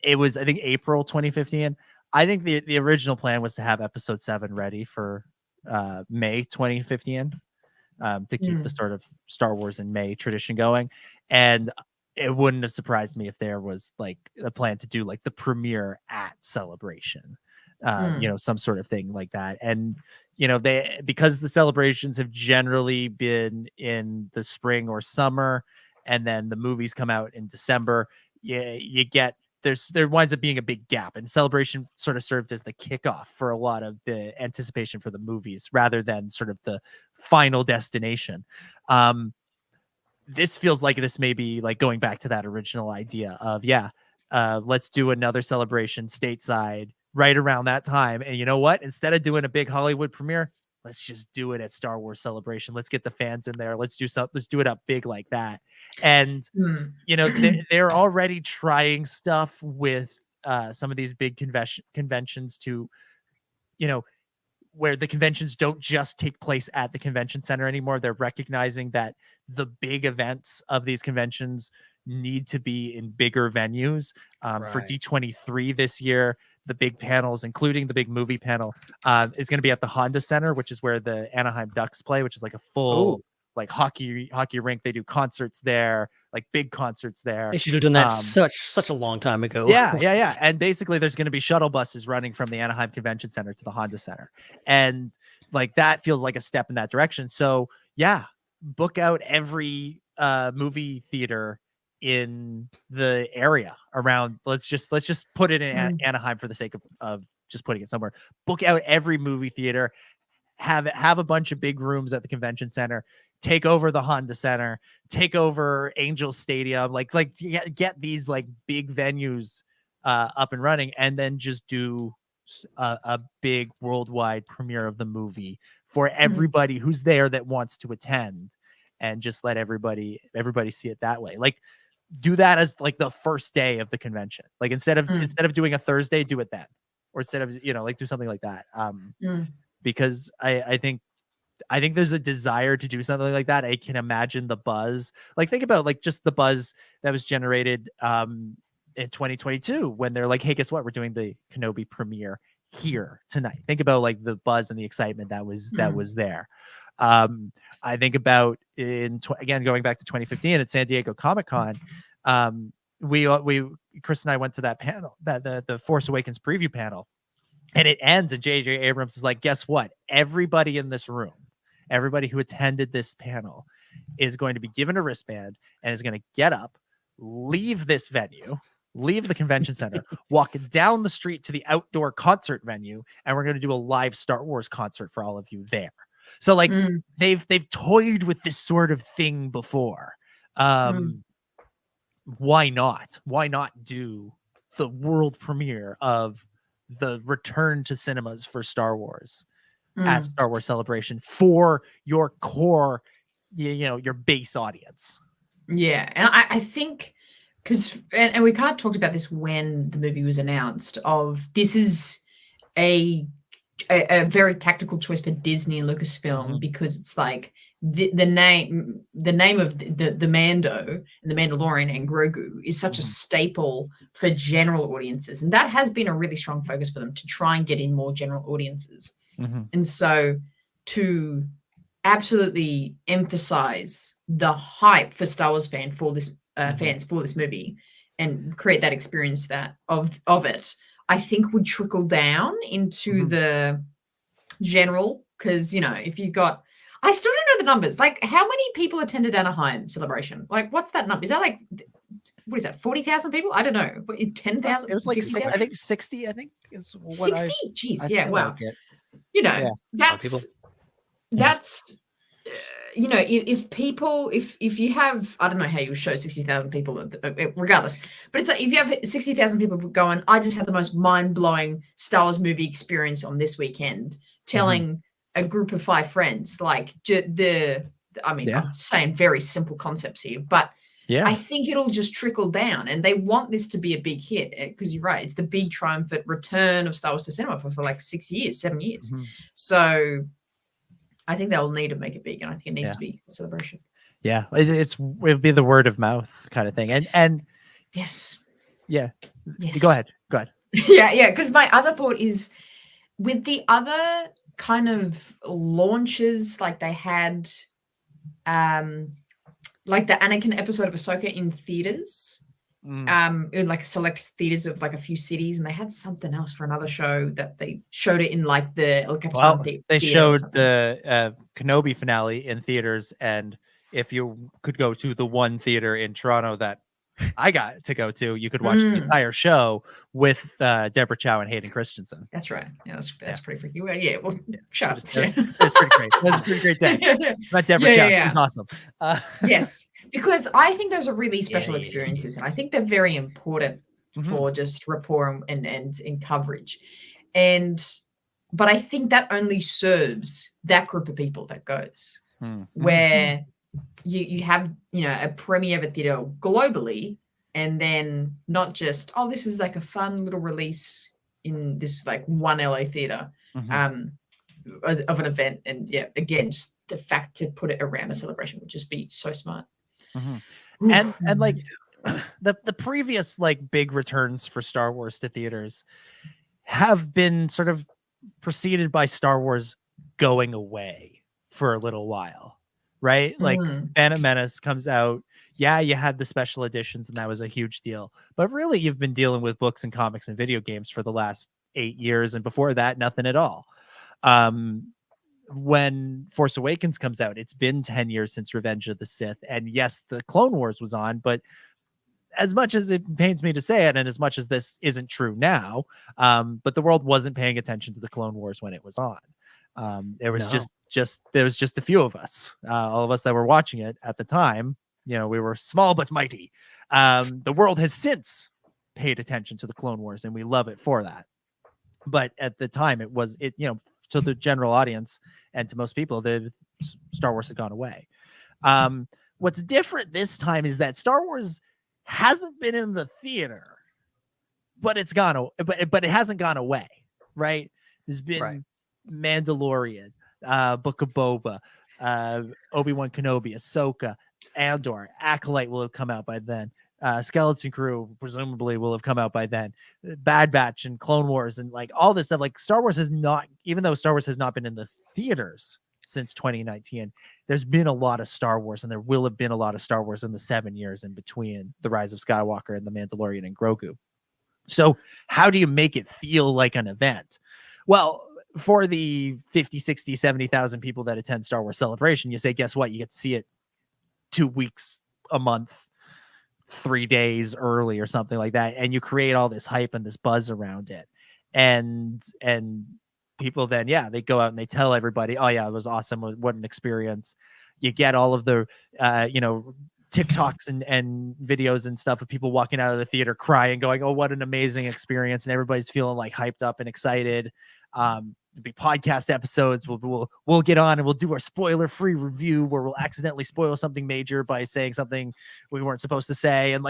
it was, I think, April 2015. I think the original plan was to have episode 7 ready for May 2015, to keep the sort of Star Wars in May tradition going. And it wouldn't have surprised me if there was like a plan to do like the premiere at Celebration. Some sort of thing like that. And because the celebrations have generally been in the spring or summer, and then the movies come out in December, you get there winds up being a big gap, and Celebration sort of served as the kickoff for a lot of the anticipation for the movies rather than sort of the final destination. This feels like this may be like going back to that original idea of let's do another celebration stateside right around that time. And you know what? Instead of doing a big Hollywood premiere, let's just do it at Star Wars Celebration. Let's get the fans in there. Let's do it up big like that. And they're already trying stuff with some of these big conventions to, where the conventions don't just take place at the convention center anymore. They're recognizing that the big events of these conventions need to be in bigger venues. For D23 this year, the big panels, including the big movie panel, is going to be at the Honda Center, which is where the Anaheim Ducks play, which is like a full like hockey rink. They do concerts there, like big concerts there. They should have done that such a long time ago. Yeah. And basically there's going to be shuttle buses running from the Anaheim Convention Center to the Honda Center. And like that feels like a step in that direction. So book out every movie theater in the area around. Let's just put it in Anaheim for the sake of just putting it somewhere. Book out every movie theater, have a bunch of big rooms at the convention center, take over the Honda Center, take over Angel Stadium, like get these like big venues up and running, and then just do a big worldwide premiere of the movie for everybody who's there that wants to attend, and just let everybody see it that way. Like, do that as like the first day of the convention. Like instead of doing a Thursday, do it then, or instead of like do something like that. Because I think there's a desire to do something like that. I can imagine the buzz. Like think about like just the buzz that was generated in 2022 when they're like, hey, guess what? We're doing the Kenobi premiere here tonight. Think about like the buzz and the excitement that was there. I think about again going back to 2015 at San Diego Comic-Con, Chris and I went to that panel, the Force Awakens preview panel, and it ends and J.J. Abrams is like, guess what? Everybody in this room, everybody who attended this panel is going to be given a wristband and is going to get up, leave this venue, leave the convention center, walk down the street to the outdoor concert venue, and we're going to do a live Star Wars concert for all of you there. So like they've toyed with this sort of thing before. Why not do the world premiere of the return to cinemas for Star Wars at Star Wars Celebration for your core, your base audience? Yeah. And I think and we kind of talked about this when the movie was announced, of this is a a very tactical choice for Disney and Lucasfilm because it's like the name of the Mando and the Mandalorian and Grogu is such a staple for general audiences, and that has been a really strong focus for them to try and get in more general audiences. And so to absolutely emphasize the hype for Star Wars fans for this movie and create that experience of it, I think would trickle down into the general, because if you got, I still don't know the numbers. Like, how many people attended Anaheim Celebration? Like, what's that number? Is that like, what is that? 40,000 people? I don't know. 10,000? It was like I think 60. I think is what 60. Jeez, yeah, wow. Like That's if you have, I don't know how you show 60,000 people regardless, but it's like if you have 60,000 people going, I just had the most mind-blowing Star Wars movie experience on this weekend, telling a group of 5 friends, like I'm saying very simple concepts here, but I think it'll just trickle down, and they want this to be a big hit because you're right, it's the big triumphant return of Star Wars to cinema for like 7 years. So I think they'll need to make it big, and I think it needs to be a celebration. Yeah, it'll be the word of mouth kind of thing, and yes. Go ahead. Because my other thought is with the other kind of launches, like they had, like the Anakin episode of Ahsoka in theaters. In like select theaters of like a few cities, and they had something else for another show that they showed it in like the El Capitan they showed the Kenobi finale in theaters, and if you could go to the one theater in Toronto that I got to go to, you could watch the entire show with Deborah Chow and Hayden Christensen. That's right. Yeah, that's pretty freaky. Well, shut up. It's pretty great. That's a pretty great day. But Deborah Chow is awesome. Yes, because I think those are really special experiences, and I think they're very important for just rapport and in coverage. But I think that only serves that group of people that goes, where you have a premiere of a theater globally, and then not just this is like a fun little release in this like one LA theater of an event, and again, just the fact to put it around a celebration would just be so smart. And like the previous like big returns for Star Wars to theaters have been sort of preceded by Star Wars going away for a little while, right? Like Phantom Menace comes out, you had the special editions, and that was a huge deal, but really you've been dealing with books and comics and video games for the last 8 years, and before that nothing at all. When Force Awakens comes out, it's been 10 years since Revenge of the Sith, and yes, the Clone Wars was on, but as much as it pains me to say it, and as much as this isn't true now, but the world wasn't paying attention to the Clone Wars when it was on. There was just a few of us, all of us that were watching it at the time. We were small but mighty. The world has since paid attention to the Clone Wars, and we love it for that. But at the time, it to the general audience and to most people, the Star Wars had gone away. What's different this time is that Star Wars hasn't been in the theater, but it's gone, but it hasn't gone away, right? There's been Mandalorian, Book of Boba, Obi-Wan Kenobi, Ahsoka, Andor, Acolyte will have come out by then. Skeleton Crew presumably will have come out by then. Bad Batch and Clone Wars and like all this stuff. Like Star Wars has not, even though Star Wars has not been in the theaters since 2019, there's been a lot of Star Wars, and there will have been a lot of Star Wars in the 7 years in between The Rise of Skywalker and The Mandalorian and Grogu. So how do you make it feel like an event? Well, for the 50, 60, 70,000 people that attend Star Wars Celebration, you say, guess what? You get to see it 2 weeks, a month, 3 days early or something like that. And you create all this hype and this buzz around it. And people then, they go out and they tell everybody, oh yeah, it was awesome. What an experience. You get all of the, TikToks and videos and stuff of people walking out of the theater crying, going, oh, what an amazing experience. And everybody's feeling like hyped up and excited. There'll be podcast episodes. We'll get on and we'll do our spoiler-free review where we'll accidentally spoil something major by saying something we weren't supposed to say. And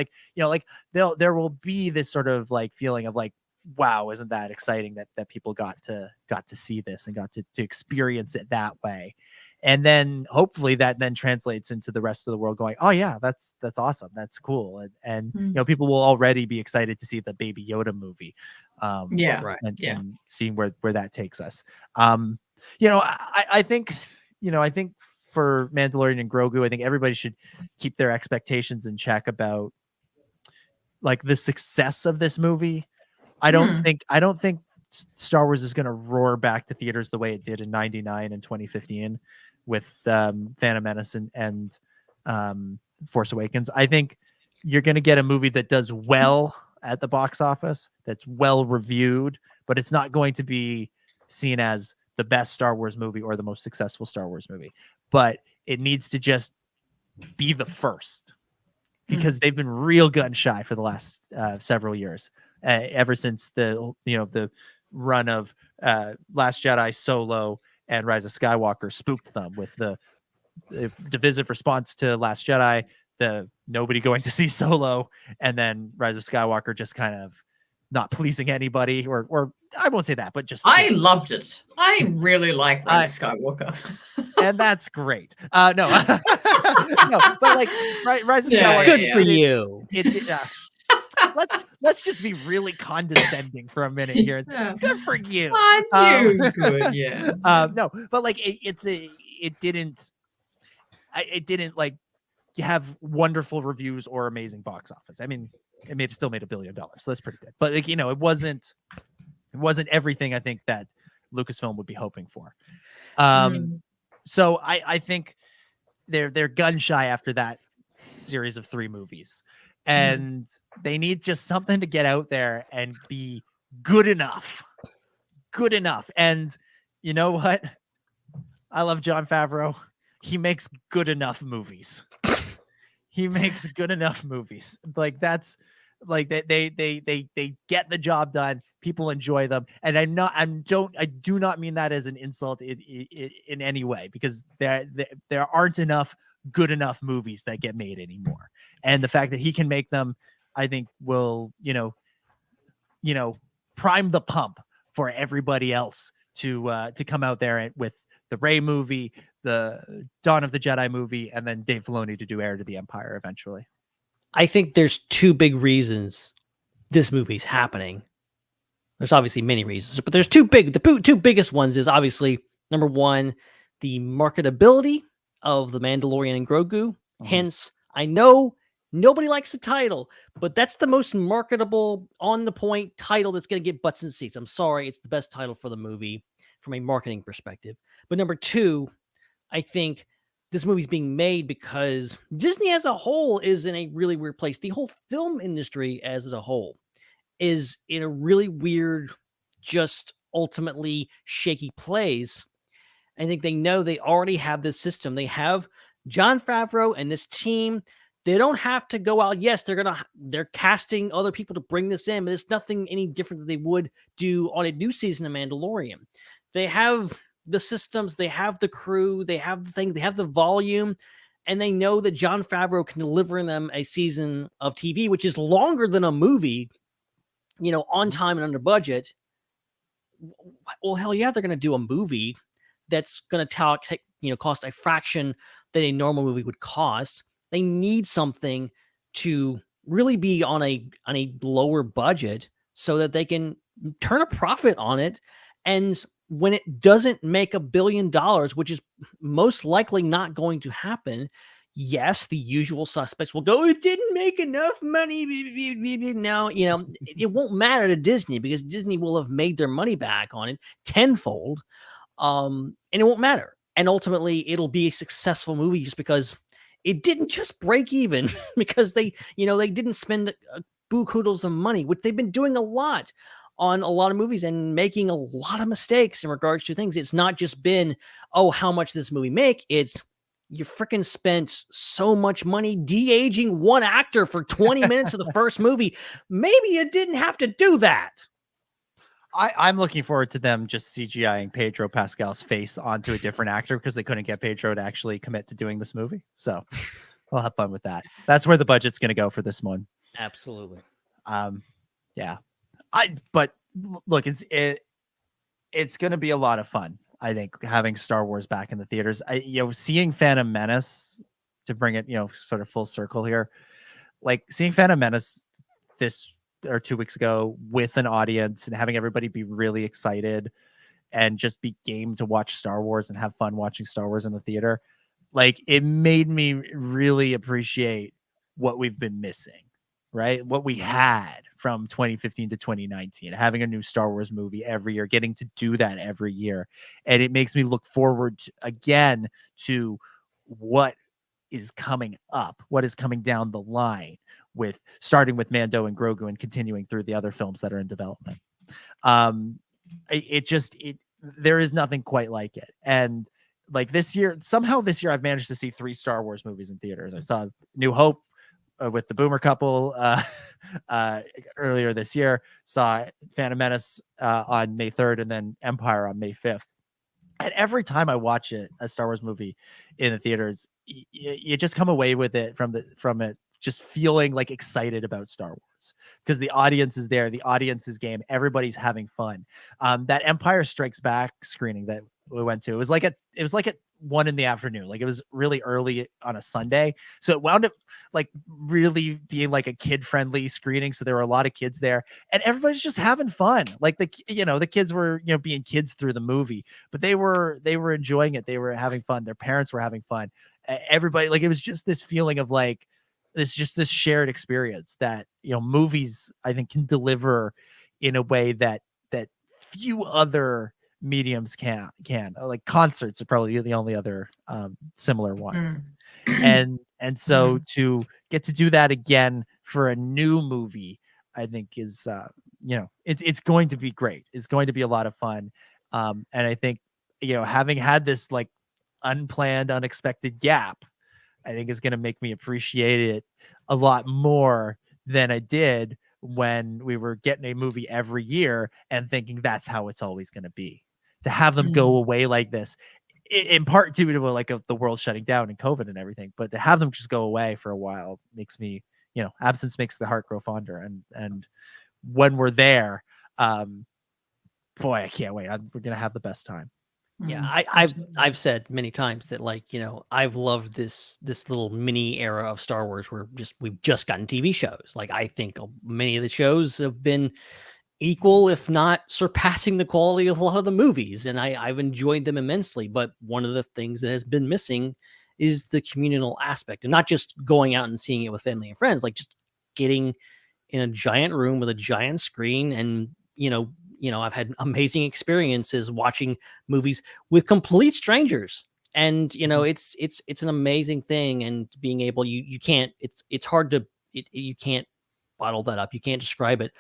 there will be this sort of like feeling of like wow, isn't that exciting that people got to see this and got to experience it that way. And then hopefully that then translates into the rest of the world going, oh yeah, that's awesome, that's cool. And you know, people will already be excited to see the Baby Yoda movie. And seeing where that takes us. You know, I think, you know, I think for Mandalorian and Grogu, I think everybody should keep their expectations in check about like the success of this movie. I don't think Star Wars is going to roar back to theaters the way it did in 99 and 2015 with Phantom Menace and Force Awakens. I think you're going to get a movie that does well at the box office, that's well reviewed, but it's not going to be seen as the best Star Wars movie or the most successful Star Wars movie. But it needs to just be the first, because they've been real gun shy for the last several years, ever since the run of Last Jedi, Solo, and Rise of Skywalker spooked them with the divisive response to Last Jedi, the nobody going to see Solo, and then Rise of Skywalker just kind of not pleasing anybody, or I won't say that, but just I loved it. I really like Rise of Skywalker, and that's great. No, no, but like Rise of Skywalker, good for you. Let's just be really condescending for a minute here. Good for you. Good, yeah. No, but like it didn't like have wonderful reviews or amazing box office. I mean, it still made $1 billion, so that's pretty good. But like, you know, it wasn't everything I think that Lucasfilm would be hoping for. So I think they're gun shy after that series of 3 movies, and they need just something to get out there and be good enough. And you know what? I love Jon Favreau. He makes good enough movies. Like that's like they get the job done. People enjoy them, and I do not mean that as an insult in any way, because there aren't enough good enough movies that get made anymore. And the fact that he can make them, I think, will prime the pump for everybody else to come out there with the Rey movie, the Dawn of the Jedi movie, and then Dave Filoni to do Heir to the Empire eventually. I think there's 2 big reasons this movie's happening. There's obviously many reasons, but there's the 2 biggest ones is obviously, number 1, the marketability of The Mandalorian and Grogu. Hence, I know nobody likes the title, but that's the most marketable, on the point title that's going to get butts in seats. I'm sorry, it's the best title for the movie from a marketing perspective. But number 2, I think this movie's being made because Disney as a whole is in a really weird place. The whole film industry as a whole is in a really weird, just ultimately shaky place. I think they know they already have this system. They have Jon Favreau and this team. They don't have to go out. Yes, they're casting other people to bring this in, but it's nothing any different than they would do on a new season of Mandalorian. They have the systems, they have the crew, they have the thing, they have the volume, and they know that Jon Favreau can deliver them a season of TV, which is longer than a movie, on time and under budget. Well, hell yeah, they're going to do a movie that's going to cost a fraction that a normal movie would cost. They need something to really be on a lower budget so that they can turn a profit on it. And when it doesn't make $1 billion, which is most likely not going to happen, yes, the usual suspects will go, it didn't make enough money. Now, it won't matter to Disney because Disney will have made their money back on it tenfold. And it won't matter. And ultimately, it'll be a successful movie just because it didn't just break even because they didn't spend buku-doodles of money, which they've been doing a lot on a lot of movies and making a lot of mistakes in regards to things. It's not just been, how much does this movie make? It's you freaking spent so much money de-aging one actor for 20 minutes of the first movie. Maybe you didn't have to do that. I'm looking forward to them just CGIing Pedro Pascal's face onto a different actor because they couldn't get Pedro to actually commit to doing this movie. So we'll have fun with that. That's where the budget's going to go for this one. Absolutely. Yeah. Look, it's going to be a lot of fun. I think having Star Wars back in the theaters. Seeing Phantom Menace, to bring it, sort of full circle here, like seeing Phantom Menace this or 2 weeks ago with an audience and having everybody be really excited and just be game to watch Star Wars and have fun watching Star Wars in the theater. Like, it made me really appreciate what we've been missing, right? What we had from 2015 to 2019, having a new Star Wars movie every year, getting to do that every year. And it makes me look forward again to what is coming up, what is coming down the line, with starting with Mando and Grogu and continuing through the other films that are in development. There is nothing quite like it. And like this year I've managed to see 3 Star Wars movies in theaters. I saw New Hope with the Boomer couple earlier this year, saw Phantom Menace on May 3rd, and then Empire on May 5th. And every time I watch a Star Wars movie in the theaters, you just come away with it from it just feeling like excited about Star Wars, because the audience is there, the audience is game, everybody's having fun. That Empire Strikes Back screening that we went to, it was like at 1 p.m. Like, it was really early on a Sunday, so it wound up like really being like a kid-friendly screening. So there were a lot of kids there, and everybody's just having fun. Like, the kids were being kids through the movie, but they were enjoying it. They were having fun. Their parents were having fun. Everybody, like, it was just this feeling of like this shared experience that movies, I think, can deliver in a way that few other mediums can. Like, concerts are probably the only other similar one. And so to get to do that again for a new movie, I think is it's going to be great. It's going to be a lot of fun. And I think having had this like unplanned, unexpected gap, I think is going to make me appreciate it a lot more than I did when we were getting a movie every year and thinking that's how it's always going to be. To have them go away like this, in part due to like the world shutting down and COVID and everything, but to have them just go away for a while makes me, absence makes the heart grow fonder. And when we're there, boy, I can't wait. We're going to have the best time. Yeah, I've said many times that, like, I've loved this little mini era of Star Wars where we've just gotten TV shows. Like, I think many of the shows have been equal, if not surpassing, the quality of a lot of the movies, and I've enjoyed them immensely. But one of the things that has been missing is the communal aspect, and not just going out and seeing it with family and friends, like just getting in a giant room with a giant screen. And I've had amazing experiences watching movies with complete strangers, and it's an amazing thing. And being able, you can't, it's hard to, you can't bottle that up, you can't describe it.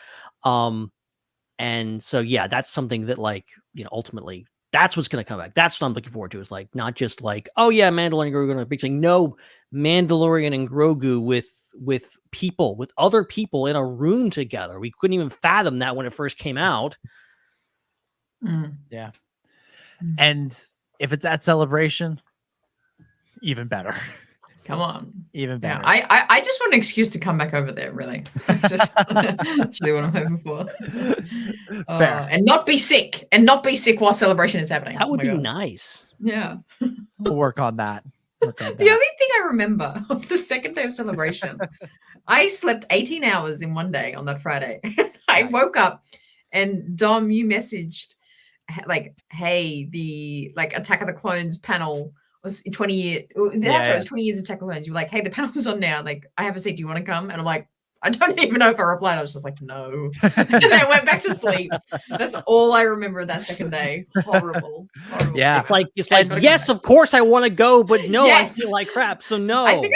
And so, yeah, that's something that, like, ultimately, that's what's going to come back. That's what I'm looking forward to, is like, not just like, oh yeah, Mandalorian and Grogu are a big thing. No, Mandalorian and Grogu with people, with other people in a room together. We couldn't even fathom that when it first came out. Yeah. And if it's at Celebration, even better. Come on. Even better. Yeah, I just want an excuse to come back over there, really. That's really what I'm hoping for. And not be sick. And not be sick while Celebration is happening. That would be nice. Yeah. We'll work on that. The only thing I remember of the second day of Celebration, I slept 18 hours in one day on that Friday. I woke up and Dom, you messaged like, hey, the like Attack of the Clones panel was 20 years. That's right, it was 20 years of Attack of the Clones. You were like, hey, the panel's on now. Like, I have a seat. Do you want to come? And I'm like, I don't even know if I replied. I was just like, no. And then I went back to sleep. That's all I remember that second day. Horrible. Yeah. It's like, yes, of course I want to go, but no, yes. I feel like crap. So no. I think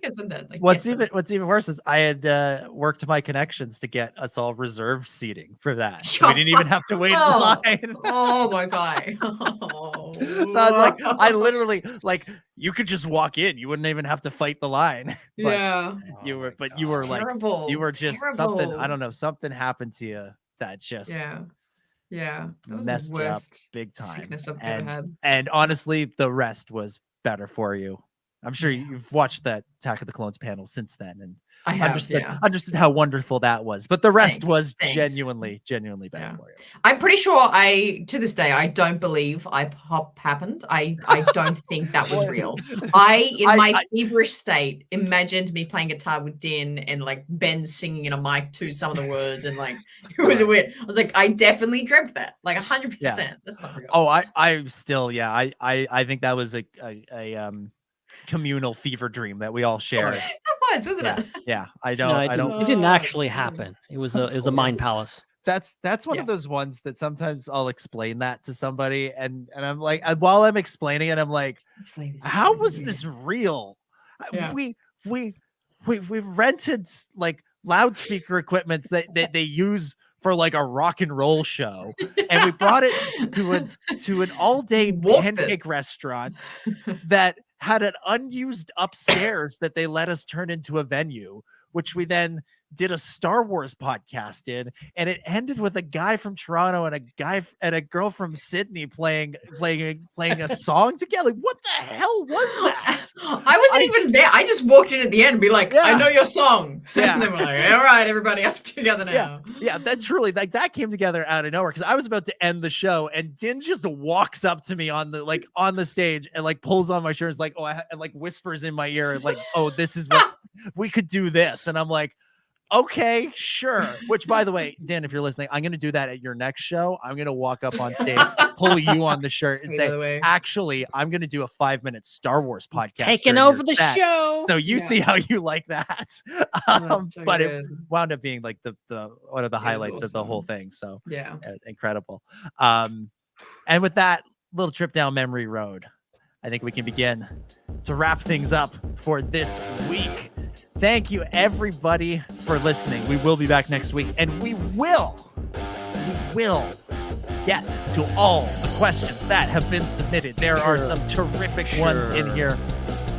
I said that. Like, what's even worse is I had worked my connections to get us all reserved seating for that. So we didn't even have to wait in line. Oh my God. So I literally, like, you could just walk in. You wouldn't even have to fight the line. But yeah. You were terrible. Like, you were just something, I don't know, something happened to you that just that was messed the worst up big time. Sickness I've ever had. And honestly, the rest was better for you. I'm sure you've watched that Attack of the Clones panel since then, and I have, understood how wonderful that was. But the rest was Thanks. genuinely better for you. I'm pretty sure to this day, I don't believe iPop happened. I don't think that was real. In my feverish state, imagined me playing guitar with Din and like Ben singing in a mic to some of the words, and like it was weird. I was like, I definitely dreamt that, like 100%. That's not real. Oh, I still, I think that was a communal fever dream that we all shared. That was, wasn't it? Yeah, I don't. It didn't actually happen. It was a mind palace. That's one of those ones that sometimes I'll explain that to somebody, and I'm like, while I'm explaining it, I'm like, how was this real? Yeah. We rented like loudspeaker equipment that they use for like a rock and roll show, and we brought it to an all-day pancake restaurant that had an unused upstairs that they let us turn into a venue, which we then did a Star Wars podcast in, and it ended with a guy from Toronto and a girl from Sydney playing a song together. What the hell was that? I wasn't even there. I just walked in at the end and be like, I know your song. Yeah. And then we're like, all right, everybody up together now. Yeah, that truly, like, that came together out of nowhere, because I was about to end the show and Din just walks up to me on the stage and like pulls on my shirt, like, and like whispers in my ear, like, oh, this is what we could do this. And I'm like, okay, sure. Which, by the way, Dan, if you're listening, I'm going to do that at your next show. I'm going to walk up on stage, pull you on the shirt, and say, actually, I'm going to do a 5-minute Star Wars podcast. Taking over the show. So you see how you like that. But it wound up being like the one of the highlights of the whole thing. So incredible. And with that little trip down memory road, I think we can begin to wrap things up for this week. Thank you, everybody, for listening. We will be back next week, and we will get to all the questions that have been submitted. There are some terrific ones in here.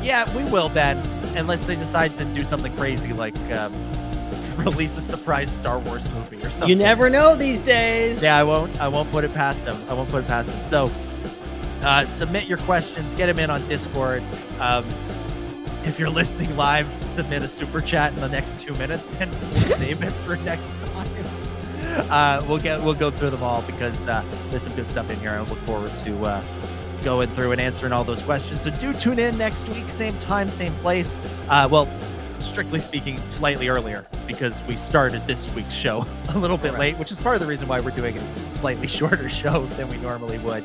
Yeah, we will, Ben, unless they decide to do something crazy like release a surprise Star Wars movie or something. You never know these days. Yeah, I won't put it past them. So submit your questions, get them in on Discord. If you're listening live, submit a super chat in the next 2 minutes, and we'll save it for next time. We'll go through them all, because there's some good stuff in here. I look forward to going through and answering all those questions. So do tune in next week, same time, same place. Well, strictly speaking, slightly earlier, because we started this week's show a little bit late, which is part of the reason why we're doing a slightly shorter show than we normally would.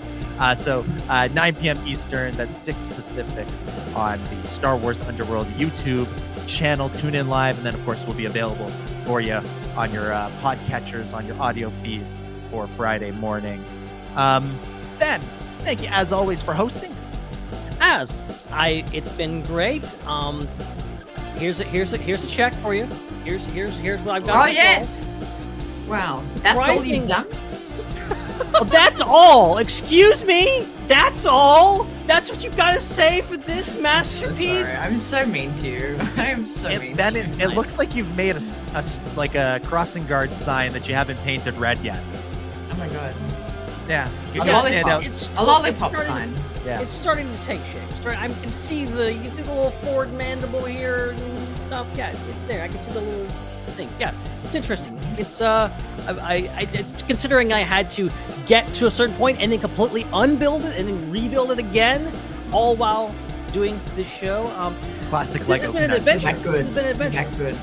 So 9 p.m. Eastern, that's 6 Pacific, on the Star Wars Underworld YouTube channel. Tune in live, and then, of course, we'll be available for you on your podcatchers, on your audio feeds for Friday morning. Ben, thank you, as always, for hosting. It's been great. Here's a check for you. Here's what I've got. Oh yes! Wow, that's all you've done? Oh, that's all. Excuse me. That's all. That's what you've got to say for this masterpiece. I'm so mean to you. I'm so mean. Ben, it looks like you've made a crossing guard sign that you haven't painted red yet. Oh my god. Yeah. It's a lollipop sign. Yeah. It's starting to take shape. You can see the little forward mandible here and stuff. Yeah, it's there. I can see the little thing. Yeah, it's interesting. It's it's considering I had to get to a certain point and then completely unbuild it and then rebuild it again, all while doing this show. Classic Lego. This has been an adventure. This has been an adventure. That good.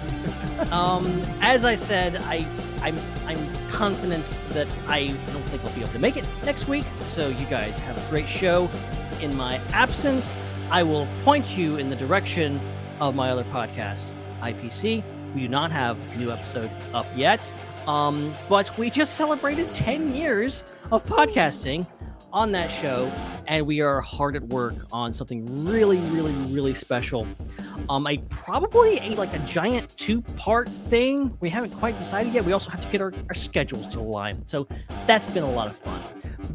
As I said, I'm confident that I don't think I'll be able to make it next week. So you guys have a great show. In my absence, I will point you in the direction of my other podcast, IPC. We do not have a new episode up yet, but we just celebrated 10 years of podcasting on that show, and we are hard at work on something really, really, really special. Probably a giant 2-part thing. We haven't quite decided yet. We also have to get our schedules to align. So that's been a lot of fun.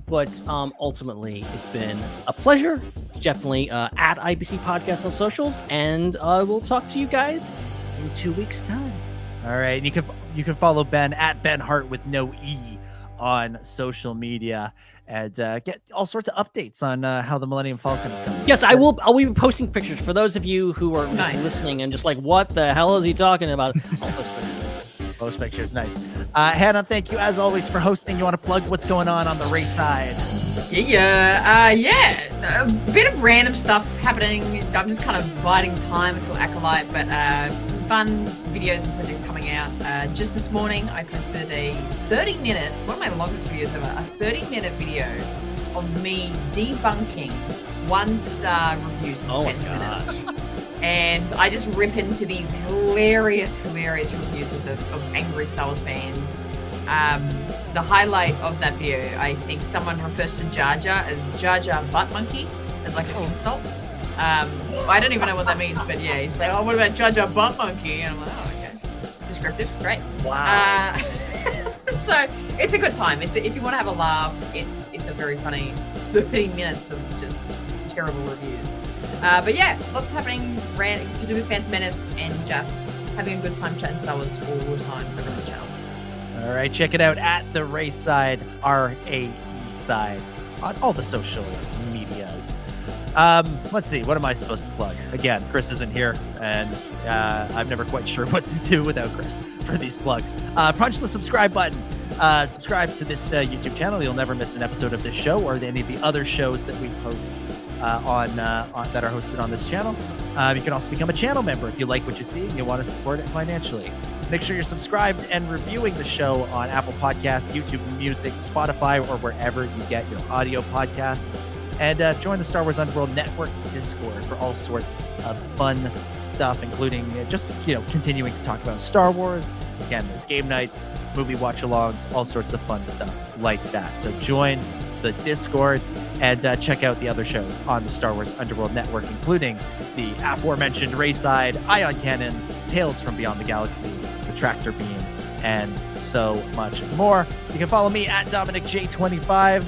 But ultimately, it's been a pleasure. Definitely at IBC Podcast on socials, and we'll talk to you guys in 2 weeks' time. All right, and you can follow Ben at Ben Hart with no E on social media and get all sorts of updates on how the Millennium Falcon is coming. Yes, I will. I'll be posting pictures for those of you who are just Nice. listening and just like, what the hell is he talking about? I'll post pictures. Post pictures, nice. Hannah, thank you as always for hosting. You want to plug what's going on the Raeside? Yeah. A bit of random stuff happening. I'm just kind of biding time until Acolyte, but some fun videos and projects coming out. Just this morning, I posted a 30-minute, one of my longest videos ever, a 30-minute video of me debunking 1-star reviews of Phantom Menace. And I just rip into these hilarious reviews of angry Star Wars fans. The highlight of that video, I think someone refers to Jar Jar as Jar Jar Butt Monkey, as like an insult. I don't even know what that means, but yeah, he's like, oh, what about Jar Jar Butt Monkey? And I'm like, oh, okay. Descriptive, great. Wow. So it's a good time. If you want to have a laugh, it's a very funny 30 minutes of just terrible reviews. But yeah, lots happening to do with Phantom Menace and just having a good time chatting Star Wars all the time over the channel. All right, check it out at the Raeside, RAE side, on all the social medias. Let's see, what am I supposed to plug? Again, Chris isn't here, and I'm never quite sure what to do without Chris for these plugs. Punch the subscribe button. Subscribe to this YouTube channel. You'll never miss an episode of this show or any of the other shows that we post on that are hosted on this channel. You can also become a channel member if you like what you see and you want to support it financially. Make sure you're subscribed and reviewing the show on Apple Podcasts, YouTube Music, Spotify, or wherever you get your audio podcasts. And join the Star Wars Underworld Network Discord for all sorts of fun stuff, including just continuing to talk about Star Wars. Again, there's game nights, movie watch-alongs, all sorts of fun stuff like that. So join the Discord and check out the other shows on the Star Wars Underworld Network, including the aforementioned Raeside, Ion Cannon, Tales from Beyond the Galaxy, the Tractor Beam, and so much more. You can follow me at DominicJ25.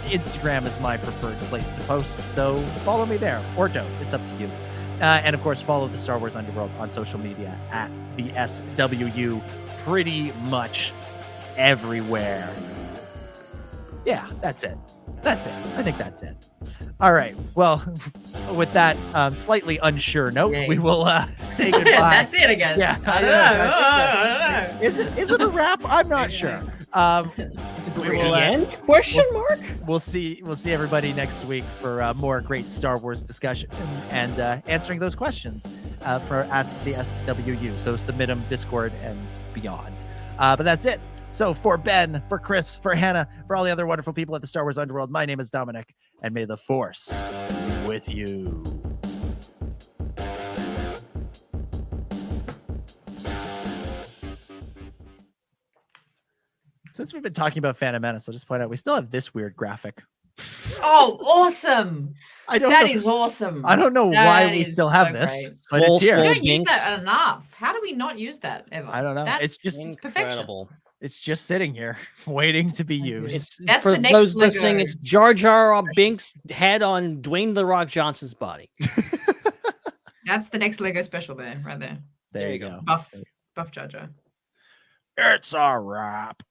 Instagram is my preferred place to post, so follow me there, or don't. It's up to you. And of course, follow the Star Wars Underworld on social media at the SWU pretty much everywhere. Yeah, that's it. I think that's it. All right. Well, with that slightly unsure note, we will say goodbye. That's it, I guess. Yeah, I don't know. Is it a wrap? I'm not sure. It's a great end? Question mark? We'll see everybody next week for more great Star Wars discussion and answering those questions for Ask the SWU. So submit them Discord and beyond. But that's it. So for Ben, for Chris, for Hannah, for all the other wonderful people at the Star Wars Underworld, my name is Dominic, and may the Force be with you. Since we've been talking about Phantom Menace, I'll just point out we still have this weird graphic. Oh, awesome! That is awesome. I don't know why we still have this, but it's here. We don't use that enough. How do we not use that ever? I don't know. It's just incredible. It's just sitting here waiting to be used. That's for the next those Lego. listening. It's Jar Jar Binks' head on Dwayne The Rock Johnson's body. That's the next Lego special there, right there. There you go. Buff Jar Jar. It's a wrap.